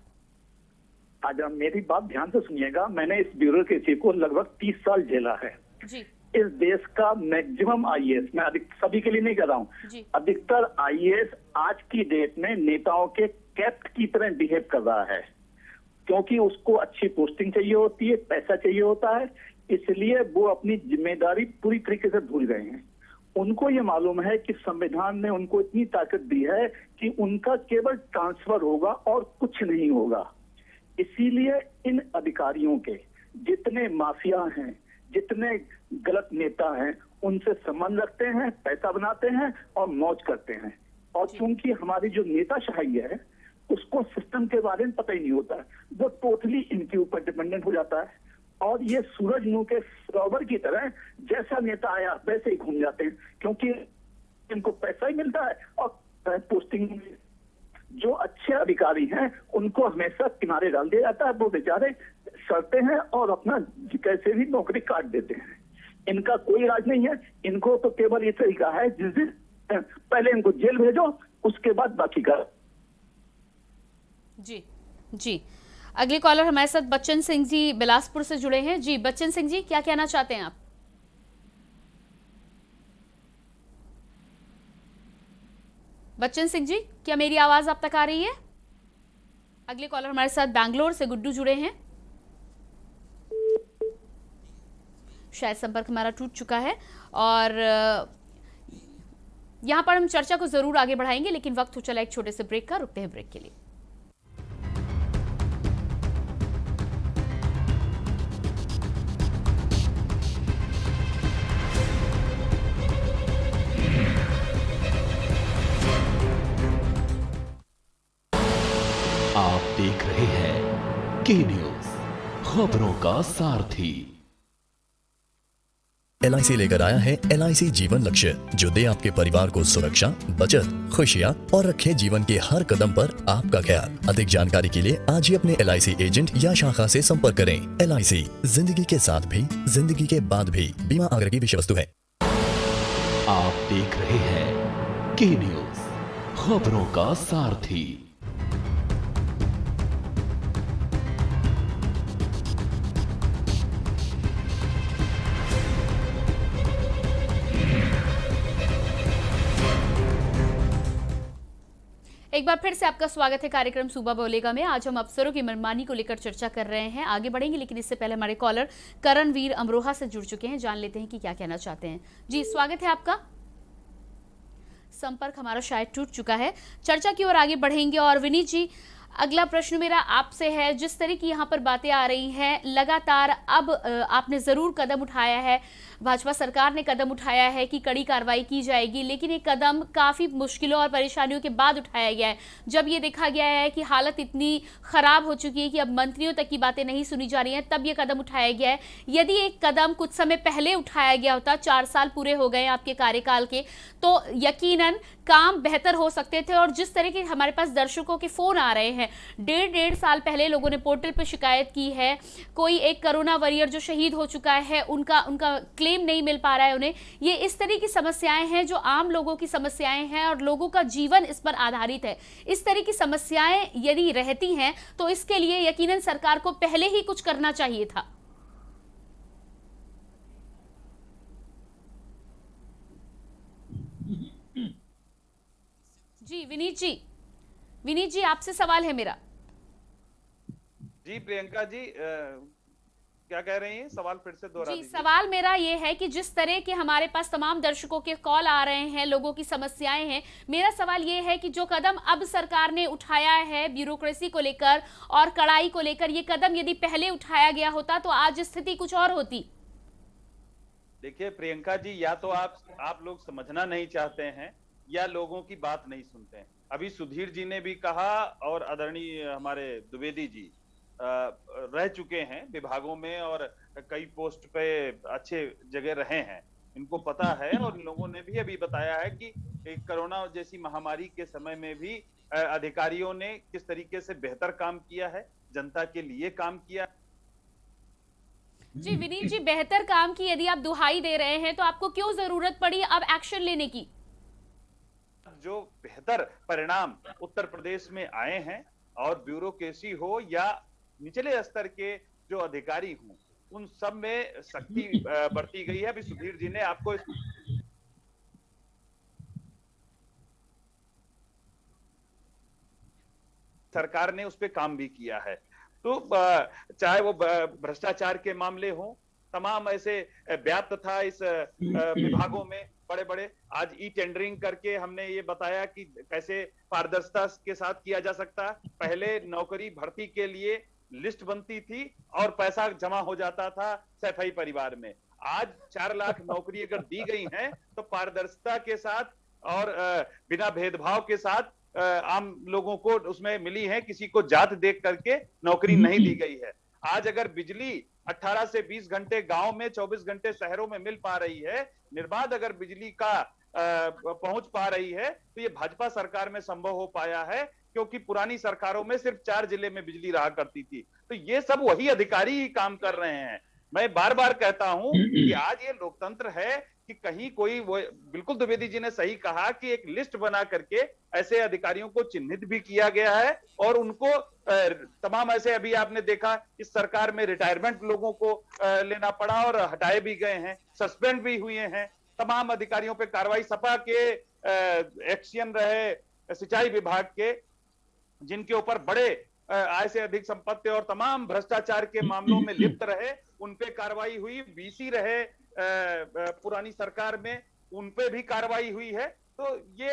आज मेरी बात ध्यान से सुनिएगा। मैंने इस ब्यूरोक्रेसी को लगभग 30 साल झेला है जी। इस देश का मैक्सिमम आईएएस, मैं सभी के लिए नहीं कह रहा हूँ, अधिकतर आईएएस आज की डेट में नेताओं के कैप्ट की तरह बिहेव कर रहा है, क्योंकि उसको अच्छी पोस्टिंग चाहिए होती है, पैसा चाहिए होता है, इसलिए वो अपनी जिम्मेदारी पूरी तरीके से भूल गए हैं। उनको ये मालूम है कि संविधान ने उनको इतनी ताकत दी है कि उनका केवल ट्रांसफर होगा और कुछ नहीं होगा। इसीलिए इन अधिकारियों के जितने माफिया हैं, जितने गलत नेता हैं, उनसे संबंध रखते हैं, पैसा बनाते हैं और मौज करते हैं। और चूंकि हमारी जो नेताशाही है उसको सिस्टम के बारे में पता ही नहीं होता है, वो टोटली इनके ऊपर डिपेंडेंट हो जाता है। और ये सूरज मुंह के सरोवर की तरह जैसा नेता आया वैसे ही घूम जाते हैं, क्योंकि इनको पैसा ही मिलता है और पोस्टिंग। जो अच्छे अधिकारी हैं उनको हमेशा किनारे डाल दिया जाता है, वो बेचारे सड़ते हैं और अपना कैसे भी नौकरी काट देते हैं। इनका कोई इलाज नहीं है, इनको तो केवल ये तरीका है जिस दिन पहले इनको जेल भेजो, उसके बाद बाकी का। जी जी, अगले कॉलर हमारे साथ बच्चन सिंह जी बिलासपुर से जुड़े हैं। जी बच्चन सिंह जी, क्या कहना चाहते हैं आप? बच्चन सिंह जी, क्या मेरी आवाज आप तक आ रही है? अगले कॉलर हमारे साथ बैंगलोर से गुड्डू जुड़े हैं। शायद संपर्क हमारा टूट चुका है और यहां पर हम चर्चा को जरूर आगे बढ़ाएंगे, लेकिन वक्त हो चला एक छोटे से ब्रेक का। रुकते हैं ब्रेक के लिए। आप देख रहे हैं के न्यूज, खबरों का सारथी। LIC लेकर आया है LIC जीवन लक्ष्य, जो दे आपके परिवार को सुरक्षा, बचत, खुशियाँ और रखे जीवन के हर कदम पर आपका ख्याल। अधिक जानकारी के लिए आज ही अपने LIC एजेंट या शाखा से संपर्क करें। LIC, जिंदगी के साथ भी, जिंदगी के बाद भी। बीमा आग्रह की विषय वस्तु है। आप देख रहे हैं के न्यूज, खबरों का सारथी। एक बार फिर से आपका स्वागत है कार्यक्रम सुबह बोलेगा में। आज हम अफसरों की मनमानी को लेकर चर्चा कर रहे हैं, आगे बढ़ेंगे, लेकिन इससे पहले हमारे कॉलर करणवीर अमरोहा से जुड़ चुके हैं। जान लेते हैं कि क्या कहना चाहते हैं। जी स्वागत है आपका। संपर्क हमारा शायद टूट चुका है। चर्चा की ओर आगे बढ़ेंगे। और विनीत जी, अगला प्रश्न मेरा आपसे है, जिस तरह की यहाँ पर बातें आ रही हैं लगातार, अब आपने ज़रूर कदम उठाया है, भाजपा सरकार ने कदम उठाया है कि कड़ी कार्रवाई की जाएगी, लेकिन ये कदम काफ़ी मुश्किलों और परेशानियों के बाद उठाया गया है। जब ये देखा गया है कि हालत इतनी ख़राब हो चुकी है कि अब मंत्रियों तक की बातें नहीं सुनी जा रही हैं, तब ये कदम उठाया गया है। यदि एक कदम कुछ समय पहले उठाया गया होता, 4 साल पूरे हो गए आपके कार्यकाल के, तो यकीनन काम बेहतर हो सकते थे। और जिस तरह के हमारे पास दर्शकों के फ़ोन आ रहे हैं, डेढ़ साल पहले लोगों ने पोर्टल पर शिकायत की है, कोई एक कोरोना वॉरियर जो शहीद हो चुका है, उनका क्लेम नहीं मिल पा रहा है उन्हें। ये इस तरह की समस्याएं हैं जो आम लोगों की समस्याएं हैं और लोगों का जीवन इस पर आधारित है। इस तरह की समस्याएं यदि रहती हैं तो इसके लिए यकीनन सरकार को पहले ही कुछ करना चाहिए था। जी विनीत जी आपसे सवाल है मेरा। जी प्रियंका जी, क्या कह रही हैं? सवाल फिर से दोहरा जी, दीजिए। सवाल मेरा ये है कि जिस तरह के हमारे पास तमाम दर्शकों के कॉल आ रहे हैं, लोगों की समस्याएं हैं, मेरा सवाल ये है कि जो कदम अब सरकार ने उठाया है ब्यूरोक्रेसी को लेकर और कड़ाई को लेकर, ये कदम यदि पहले उठाया गया होता तो आज स्थिति कुछ और होती। देखिए प्रियंका जी, या तो आप लोग समझना नहीं चाहते हैं या लोगों की बात नहीं सुनते हैं। अभी सुधीर जी ने भी कहा और आदरणीय हमारे द्विवेदी जी रह चुके हैं विभागों में और कई पोस्ट पे अच्छे जगह रहे हैं, इनको पता है। और इन लोगों ने भी अभी बताया है कि कोरोना जैसी महामारी के समय में भी अधिकारियों ने किस तरीके से बेहतर काम किया है, जनता के लिए काम किया। जी विनीत जी, बेहतर काम की यदि आप दुहाई दे रहे हैं तो आपको क्यों जरूरत पड़ी अब एक्शन लेने की? जो बेहतर परिणाम उत्तर प्रदेश में आए हैं, और ब्यूरोक्रेसी हो या निचले स्तर के जो अधिकारी हों, उन सब में सख्ती बरती गई है। अभी सुधीर जी ने आपको सरकार ने उस पर काम भी किया है। तो चाहे वो भ्रष्टाचार के मामले हो, तमाम ऐसे व्याप्त था इस विभागों में बड़े बड़े। आज ई टेंडरिंग करके हमने ये बताया कि कैसे पारदर्शिता के साथ किया जा सकता। पहले नौकरी भर्ती के लिए लिस्ट बनती थी और पैसा जमा हो जाता था सैफई परिवार में। आज 4 लाख नौकरी अगर दी गई है तो पारदर्शिता के साथ और बिना भेदभाव के साथ आम लोगों को उसमें मिली है, किसी को जात देख करके नौकरी नहीं दी गई है। आज अगर बिजली 18 से 20 घंटे गांव में, 24 घंटे शहरों में मिल पा रही है, निर्बाध अगर बिजली का पहुंच पा रही है, तो ये भाजपा सरकार में संभव हो पाया है, क्योंकि पुरानी सरकारों में सिर्फ 4 जिले में बिजली रहा करती थी। तो ये सब वही अधिकारी ही काम कर रहे हैं। मैं बार बार कहता हूं कि आज ये लोकतंत्र है कि कहीं कोई, वो बिल्कुल द्विवेदी जी ने सही कहा कि एक लिस्ट बना करके ऐसे अधिकारियों को चिन्हित भी किया गया है और उनको तमाम ऐसे, अभी आपने देखा इस सरकार में रिटायरमेंट लोगों को लेना पड़ा और हटाए भी गए हैं, सस्पेंड भी हुए हैं। तमाम अधिकारियों पे कार्रवाई, सपा के एक्शन रहे सिंचाई विभाग के, जिनके ऊपर बड़े आय से अधिक संपत्ति और तमाम भ्रष्टाचार के मामलों में लिप्त रहे, उन पे कार्रवाई हुई। बीसी रहे पुरानी सरकार में, उन पे भी कार्रवाई हुई है। तो ये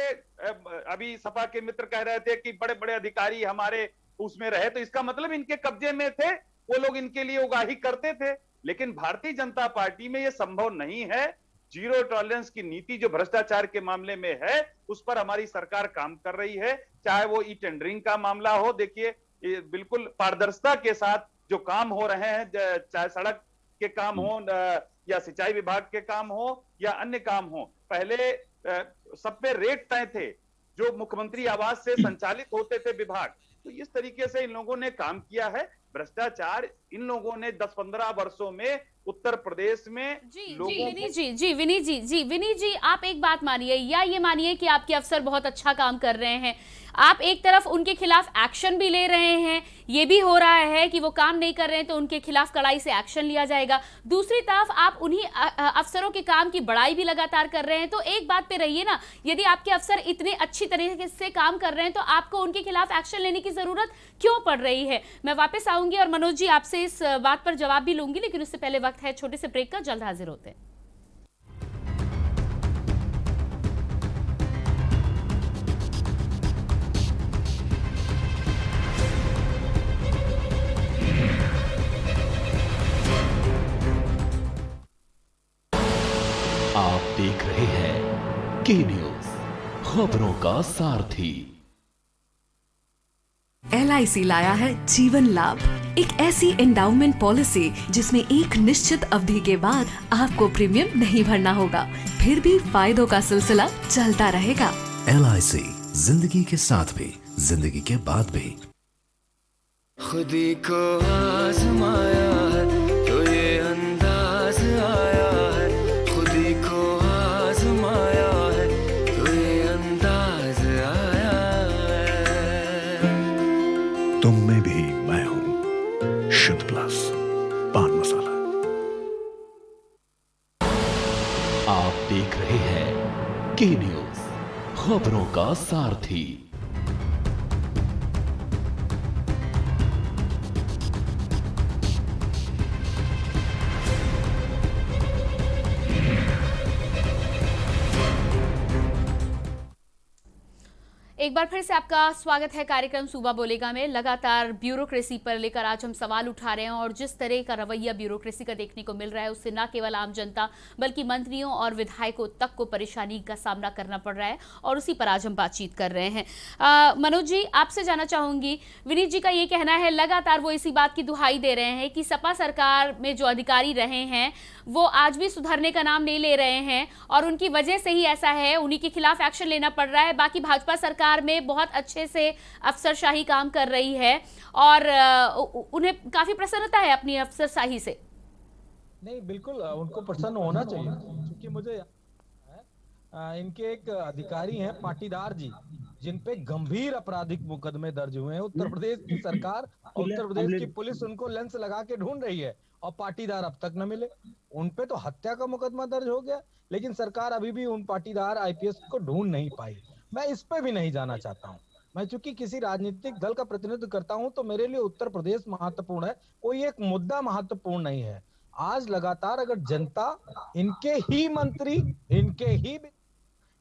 अभी सपा के मित्र कह रहे थे कि बड़े बड़े अधिकारी हमारे उसमें रहे, तो इसका मतलब इनके कब्जे में थे, वो लोग इनके लिए उगाही करते थे। लेकिन भारतीय जनता पार्टी में ये संभव नहीं है। जीरो टॉलरेंस की नीति जो भ्रष्टाचार के मामले में है, उस पर हमारी सरकार काम कर रही है। चाहे वो ई टेंडरिंग का मामला हो, देखिए बिल्कुल पारदर्शिता के साथ जो काम हो रहे हैं, चाहे सड़क के काम हो या सिंचाई विभाग के काम हो या अन्य काम हो, पहले सब पे रेट तय थे जो मुख्यमंत्री आवास से संचालित होते थे विभाग। तो इस तरीके से इन लोगों ने काम किया है। भ्रष्टाचार इन लोगों ने 10-15 वर्षों में उत्तर प्रदेश में विनीत जी आप एक बात मानिए, या ये मानिए कि आपके अफसर बहुत अच्छा काम कर रहे हैं, आप एक तरफ उनके खिलाफ एक्शन भी ले रहे हैं, ये भी हो रहा है कि वो काम नहीं कर रहे हैं तो उनके खिलाफ कड़ाई से एक्शन लिया जाएगा, दूसरी तरफ आप उन्हीं अफसरों के काम की बड़ाई भी लगातार कर रहे हैं। तो एक बात पे रहिए ना, यदि आपके अफसर इतने अच्छी तरीके से काम कर रहे हैं तो आपको उनके खिलाफ एक्शन लेने की जरूरत क्यों पड़ रही है? मैं वापस आऊंगी और मनोज जी आपसे इस बात पर जवाब भी लूंगी, लेकिन उससे पहले वक्त है छोटे से ब्रेक का। जल्द हाजिर होते हैं। आप देख रहे हैं के न्यूज, खबरों का सारथी। LIC लाया है जीवन लाभ, एक ऐसी एंडाउमेंट पॉलिसी जिसमें एक निश्चित अवधि के बाद आपको प्रीमियम नहीं भरना होगा, फिर भी फायदों का सिलसिला चलता रहेगा। LIC, जिंदगी के साथ भी, जिंदगी के बाद भी। खुदी को आजमाया है तो ये अंदाज आया है, खुदी को आजमाया है तो ये अंदाज आया है। तुम में भी मैं हूं, शुद्ध प्लस पान मसाला। आप देख रहे हैं के न्यूज, खबरों का सारथी। एक बार फिर से आपका स्वागत है कार्यक्रम सूबा बोलेगा में। लगातार ब्यूरोक्रेसी पर लेकर आज हम सवाल उठा रहे हैं और जिस तरह का रवैया ब्यूरोक्रेसी का देखने को मिल रहा है उससे न केवल आम जनता बल्कि मंत्रियों और विधायकों तक को परेशानी का सामना करना पड़ रहा है और उसी पर आज हम बातचीत कर रहे हैं। मनोज जी, आपसे जानना चाहूंगी, विनीत जी का ये कहना है लगातार वो इसी बात की दुहाई दे रहे हैं कि सपा सरकार में जो अधिकारी रहे हैं वो आज भी सुधरने का नाम नहीं ले रहे हैं और उनकी वजह से ही ऐसा है, उन्हीं के खिलाफ एक्शन लेना पड़ रहा है। बाकी भाजपा सरकार में बहुत अच्छे से अफसरशाही काम कर रही है और उन्हें काफी प्रसन्नता है अपनी अफसरशाही से। नहीं, बिल्कुल उनको प्रसन्न होना चाहिए, क्योंकि मुझे इनके एक अधिकारी हैं पाटीदार जी, जिन पे गंभीर आपराधिक मुकदमे दर्ज हुए हैं। उत्तर प्रदेश की सरकार, उत्तर प्रदेश की पुलिस उनको लेंस लगा के ढूंढ रही है और पाटीदार अब तक न मिले। उन पे तो हत्या का मुकदमा दर्ज हो गया, लेकिन सरकार अभी भी उन पाटीदार आईपीएस को ढूंढ नहीं पाई। मैं इस पे भी नहीं जाना चाहता हूँ। मैं चूंकि किसी राजनीतिक दल का प्रतिनिधित्व करता हूँ तो मेरे लिए उत्तर प्रदेश महत्वपूर्ण है, कोई एक मुद्दा महत्वपूर्ण नहीं है। आज लगातार अगर जनता इनके ही मंत्री,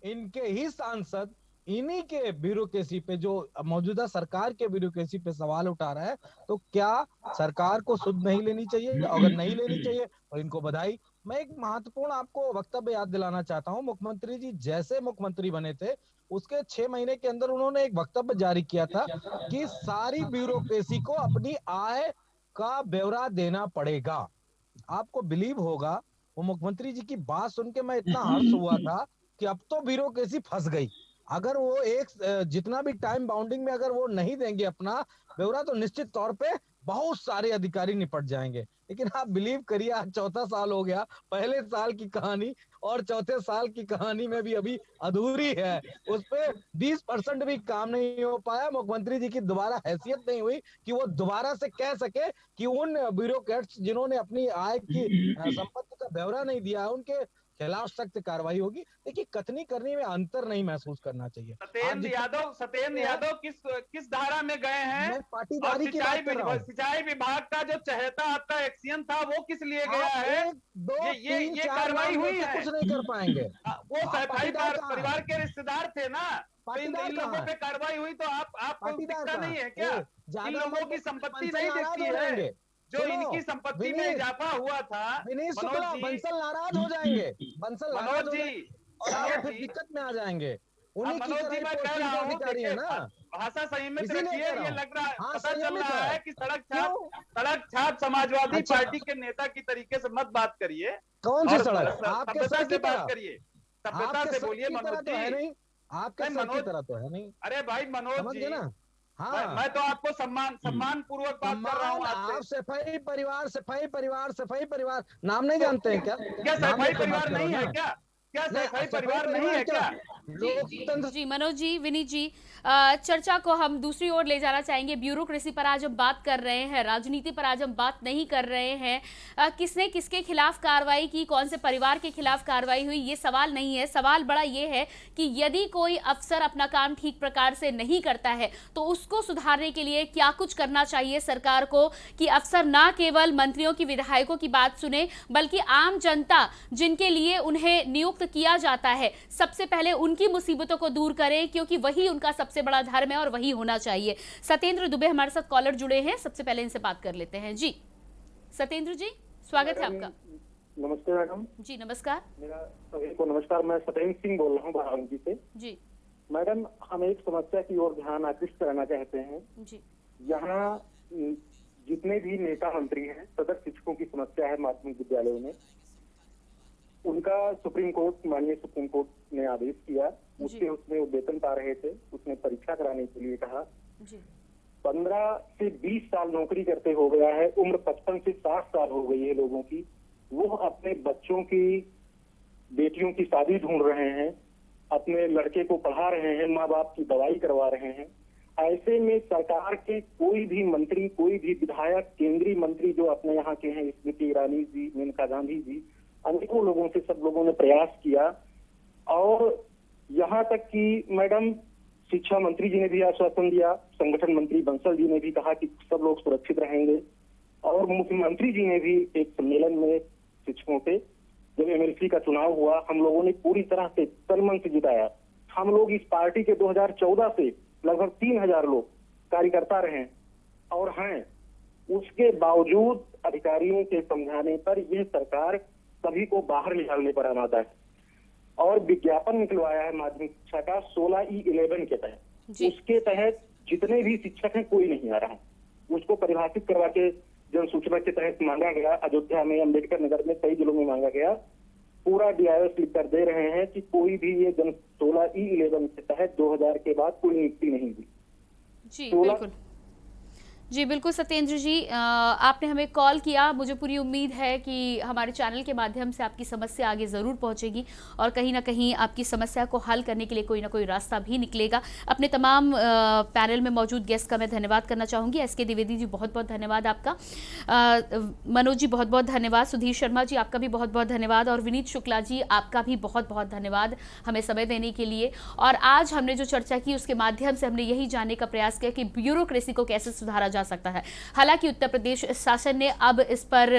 इनके ही सांसद, इन्हीं के ब्यूरोक्रेसी पे, जो मौजूदा सरकार के ब्यूरोक्रेसी पे सवाल उठा रहा है, तो क्या सरकार को सुध नहीं लेनी चाहिए? अगर नहीं लेनी चाहिए तो इनको बधाई। मैं एक महत्वपूर्ण आपको वक्तव्य याद दिलाना चाहता हूं। मुख्यमंत्री जी जैसे मुख्यमंत्री बने थे उसके 6 महीने के अंदर उन्होंने एक वक्तव्य जारी किया था कि सारी ब्यूरोक्रेसी को अपनी आय का ब्यौरा देना पड़ेगा। आपको बिलीव होगा, वो मुख्यमंत्री जी की बात सुन के मैं इतना हर्ष हुआ था कि अब तो ब्यूरोक्रेसी फंस गई। अगर वो एक जितना भी टाइम बाउंडिंग में अगर वो नहीं देंगे अपना ब्यौरा तो निश्चित तौर पे बहुत सारे अधिकारी निपट जाएंगे। लेकिन आप बिलीव करिए, आज चौथा साल हो गया, पहले साल की कहानी और चौथे साल की कहानी में भी अभी अधूरी है। उस पे 20% भी काम नहीं हो पाया। मुख्यमंत्री जी की दोबारा हैसियत नहीं हुई कि वो दोबारा से कह सके कि उन ब्यूरोक्रेट्स जिन्होंने अपनी आय की संपत्ति का ब्यौरा नहीं दिया है उनके खिलाफ सख्त कार्रवाई होगी। देखिए, कथनी करने में अंतर नहीं महसूस करना चाहिए। सत्येंद्र यादव किस धारा में गए हैं? पाटीदारी की बात कर रहा हूं। सिंचाई विभाग का जो चहेता आपका एक्शन था वो किस लिए गया है? ये कार्रवाई हुई है? कुछ नहीं कर पाएंगे। वो सफाई परिवार के रिश्तेदार थे ना, इन लोगों पे कार्रवाई हुई तो आपको दिखता नहीं है क्या? इन लोगों की संपत्ति नहीं दिखती है? जो इनकी संपत्ति में इजाफा हुआ था, बंसल नाराज हो जाएंगे, बंसल नाराज हो जाएंगे और फिर दिक्कत में आ जाएंगे। उन्हीं की तरह मैं कह रहा हूँ, देखिए भाषा संयमित रखिए। ये लग रहा है, पता चल रहा है कि सड़क छाप समाजवादी पार्टी के नेता की तरीके से मत बात करिए। कौन सी सड़क? आपके सर की बात करिए, सभ्यता से बोलिए। मनोज जी, आपके सर की तरह तो है नहीं। अरे भाई मनोज जी ना, हाँ, मैं तो आपको सम्मान पूर्वक बात कर रहा हूँ। आप सफाई परिवार नाम नहीं जानते हैं क्या? क्या सफाई परिवार नहीं है क्या? क्या सफाई परिवार नहीं है क्या? जी मनोज जी, विनीत जी, चर्चा को हम दूसरी ओर ले जाना चाहेंगे। ब्यूरोक्रेसी पर आज हम बात कर रहे हैं, राजनीति पर आज हम बात नहीं कर रहे हैं। किसने किसके खिलाफ कार्रवाई की, कौन से परिवार के खिलाफ कार्रवाई हुई, ये सवाल नहीं है। सवाल बड़ा ये है कि यदि कोई अफसर अपना काम ठीक प्रकार से नहीं करता है तो उसको सुधारने के लिए क्या कुछ करना चाहिए सरकार को, कि अफसर ना केवल मंत्रियों की, विधायकों की बात सुने बल्कि आम जनता जिनके लिए उन्हें नियुक्त किया जाता है, सबसे पहले उनकी मुसीबतों को दूर करें, क्योंकि वही उनका सबसे बड़ा धर्म है और वही होना चाहिए। सत्येंद्र दुबे हमारे साथ कॉलर जुड़े हैं, सबसे पहले इनसे बात कर लेते हैं। जी सत्येंद्र जी, स्वागत है आपका। नमस्ते मैडम। जी नमस्कार। मेरा सभी को नमस्कार। मैं सत्येंद्र सिंह बोल रहा हूँ बाराबंकी से। जी मैडम, हम एक समस्या की ओर ध्यान आकृष्ट कराना चाहते हैं। जी, यहाँ जितने भी नेता मंत्री हैं, सदर शिक्षकों की समस्या है माध्यमिक विद्यालयों में। उनका माननीय सुप्रीम कोर्ट ने आदेश किया, उसमें वो वेतन पा रहे थे, उसने परीक्षा कराने के लिए कहा। 15 से 20 साल नौकरी करते हो गया है, उम्र 55 से 60 साल हो गई है लोगों की। वो अपने बच्चों की, बेटियों की शादी ढूंढ रहे हैं, अपने लड़के को पढ़ा रहे हैं, माँ बाप की दवाई करवा रहे हैं। ऐसे में सरकार के कोई भी मंत्री, कोई भी विधायक, केंद्रीय मंत्री जो अपने यहाँ के हैं, स्मृति ईरानी जी, मेनका गांधी जी, अनेकों लोगों से सब लोगों ने प्रयास किया। और यहाँ तक कि मैडम शिक्षा मंत्री जी ने भी आश्वासन दिया, संगठन मंत्री बंसल जी ने भी कहा कि सब लोग सुरक्षित रहेंगे, और मुख्यमंत्री जी ने भी एक सम्मेलन में शिक्षकों पे, जब एमएलसी का चुनाव हुआ, हम लोगों ने पूरी तरह से तन मन से जिताया। हम लोग इस पार्टी के 2014 से लगभग 3000 लोग कार्यकर्ता रहे और हैं, उसके बावजूद अधिकारियों के समझाने पर यह सरकार सभी को बाहर निकालने पर आमादा है और विज्ञापन निकलवाया है माध्यमिक शिक्षा का 16E11 के तहत। उसके तहत जितने भी शिक्षक हैं कोई नहीं आ रहा है, उसको परिभाषित करवा के जन सूचना के तहत मांगा गया। अयोध्या में, अम्बेडकर नगर में, कई जिलों में मांगा गया। पूरा DIS लिख कर दे रहे हैं कि कोई भी ये जन 16E11 के तहत 2000 के बाद कोई नियुक्ति नहीं हुई। जी बिल्कुल, जी बिल्कुल सत्येंद्र जी, आपने हमें कॉल किया। मुझे पूरी उम्मीद है कि हमारे चैनल के माध्यम से आपकी समस्या आगे ज़रूर पहुंचेगी और कहीं ना कहीं आपकी समस्या को हल करने के लिए कोई ना कोई रास्ता भी निकलेगा। अपने तमाम पैनल में मौजूद गेस्ट का मैं धन्यवाद करना चाहूँगी। SK द्विवेदी जी बहुत बहुत धन्यवाद आपका, मनोज जी बहुत बहुत धन्यवाद, सुधीर शर्मा जी आपका भी बहुत बहुत धन्यवाद और विनीत शुक्ला जी आपका भी बहुत बहुत धन्यवाद हमें समय देने के लिए। और आज हमने जो चर्चा की उसके माध्यम से हमने यही जानने का प्रयास किया कि ब्यूरोक्रेसी को कैसे सुधारा जा सकता है। हालांकि उत्तर प्रदेश शासन ने अब इस पर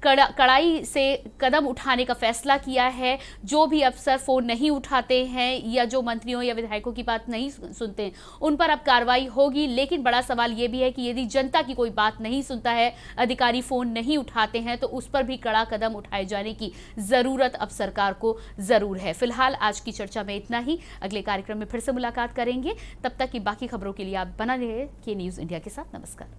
कड़ाई से कदम उठाने का फैसला किया है। जो भी अफसर फोन नहीं उठाते हैं या जो मंत्रियों या विधायकों की बात नहीं सुनते हैं उन पर अब कार्रवाई होगी। लेकिन बड़ा सवाल यह भी है कि यदि जनता की कोई बात नहीं सुनता है, अधिकारी फोन नहीं उठाते हैं, तो उस पर भी कड़ा कदम उठाए जाने की जरूरत अब सरकार को जरूर है। फिलहाल आज की चर्चा में इतना ही। अगले कार्यक्रम में फिर से मुलाकात करेंगे। तब तक की बाकी खबरों के लिए आप बना रहिए के न्यूज इंडिया के साथ। नमस्कार।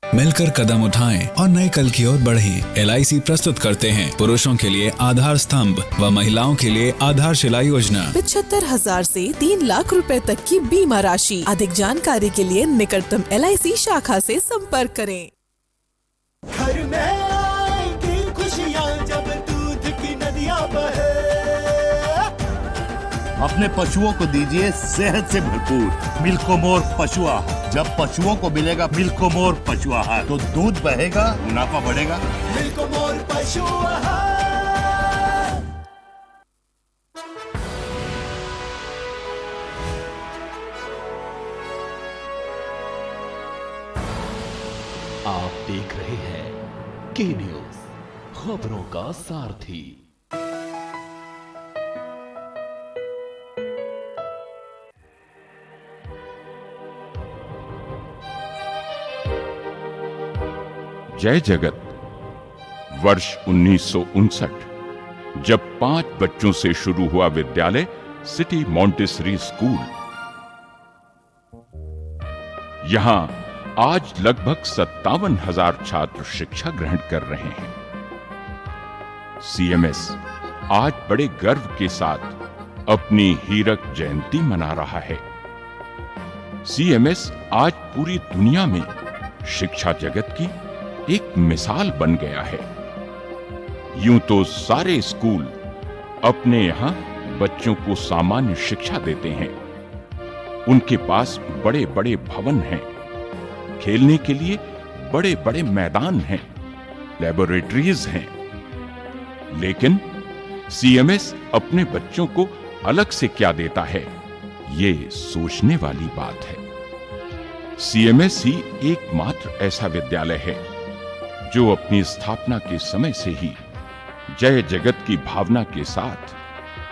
मिलकर कदम उठाएं और नए कल की ओर बढ़ें। LIC प्रस्तुत करते हैं पुरुषों के लिए आधार स्तंभ व महिलाओं के लिए आधारशिला योजना। 75,000 से 3 लाख रुपए तक की बीमा राशि। अधिक जानकारी के लिए निकटतम LIC शाखा से संपर्क करें। घर में आएंगी खुशियाँ जब दूध की नदियाँ बहे। अपने पशुओं को दीजिए सेहत से भरपूर मिल्कोमोर पशु आहार। जब पशुओं को मिलेगा मिल्कोमोर पशु आहार तो दूध बहेगा, मुनाफा बढ़ेगा। मिल्कोमोर पशु आहार। आप देख रहे हैं के न्यूज, खबरों का सारथी। जय जगत। वर्ष 1959 जब 5 बच्चों से शुरू हुआ विद्यालय सिटी मॉन्टेसरी स्कूल, यहां आज लगभग 57,000 छात्र शिक्षा ग्रहण कर रहे हैं। CMS आज बड़े गर्व के साथ अपनी हीरक जयंती मना रहा है। CMS आज पूरी दुनिया में शिक्षा जगत की एक मिसाल बन गया है। यूं तो सारे स्कूल अपने यहां बच्चों को सामान्य शिक्षा देते हैं। उनके पास बड़े बड़े भवन हैं, खेलने के लिए बड़े बड़े मैदान हैं, लैबोरेटरीज हैं। लेकिन CMS अपने बच्चों को अलग से क्या देता है, ये सोचने वाली बात है। CMS ही एकमात्र ऐसा विद्यालय है जो अपनी स्थापना के समय से ही जय जगत की भावना के साथ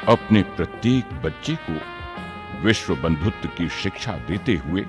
अपने प्रत्येक बच्चे को विश्व बंधुत्व की शिक्षा देते हुए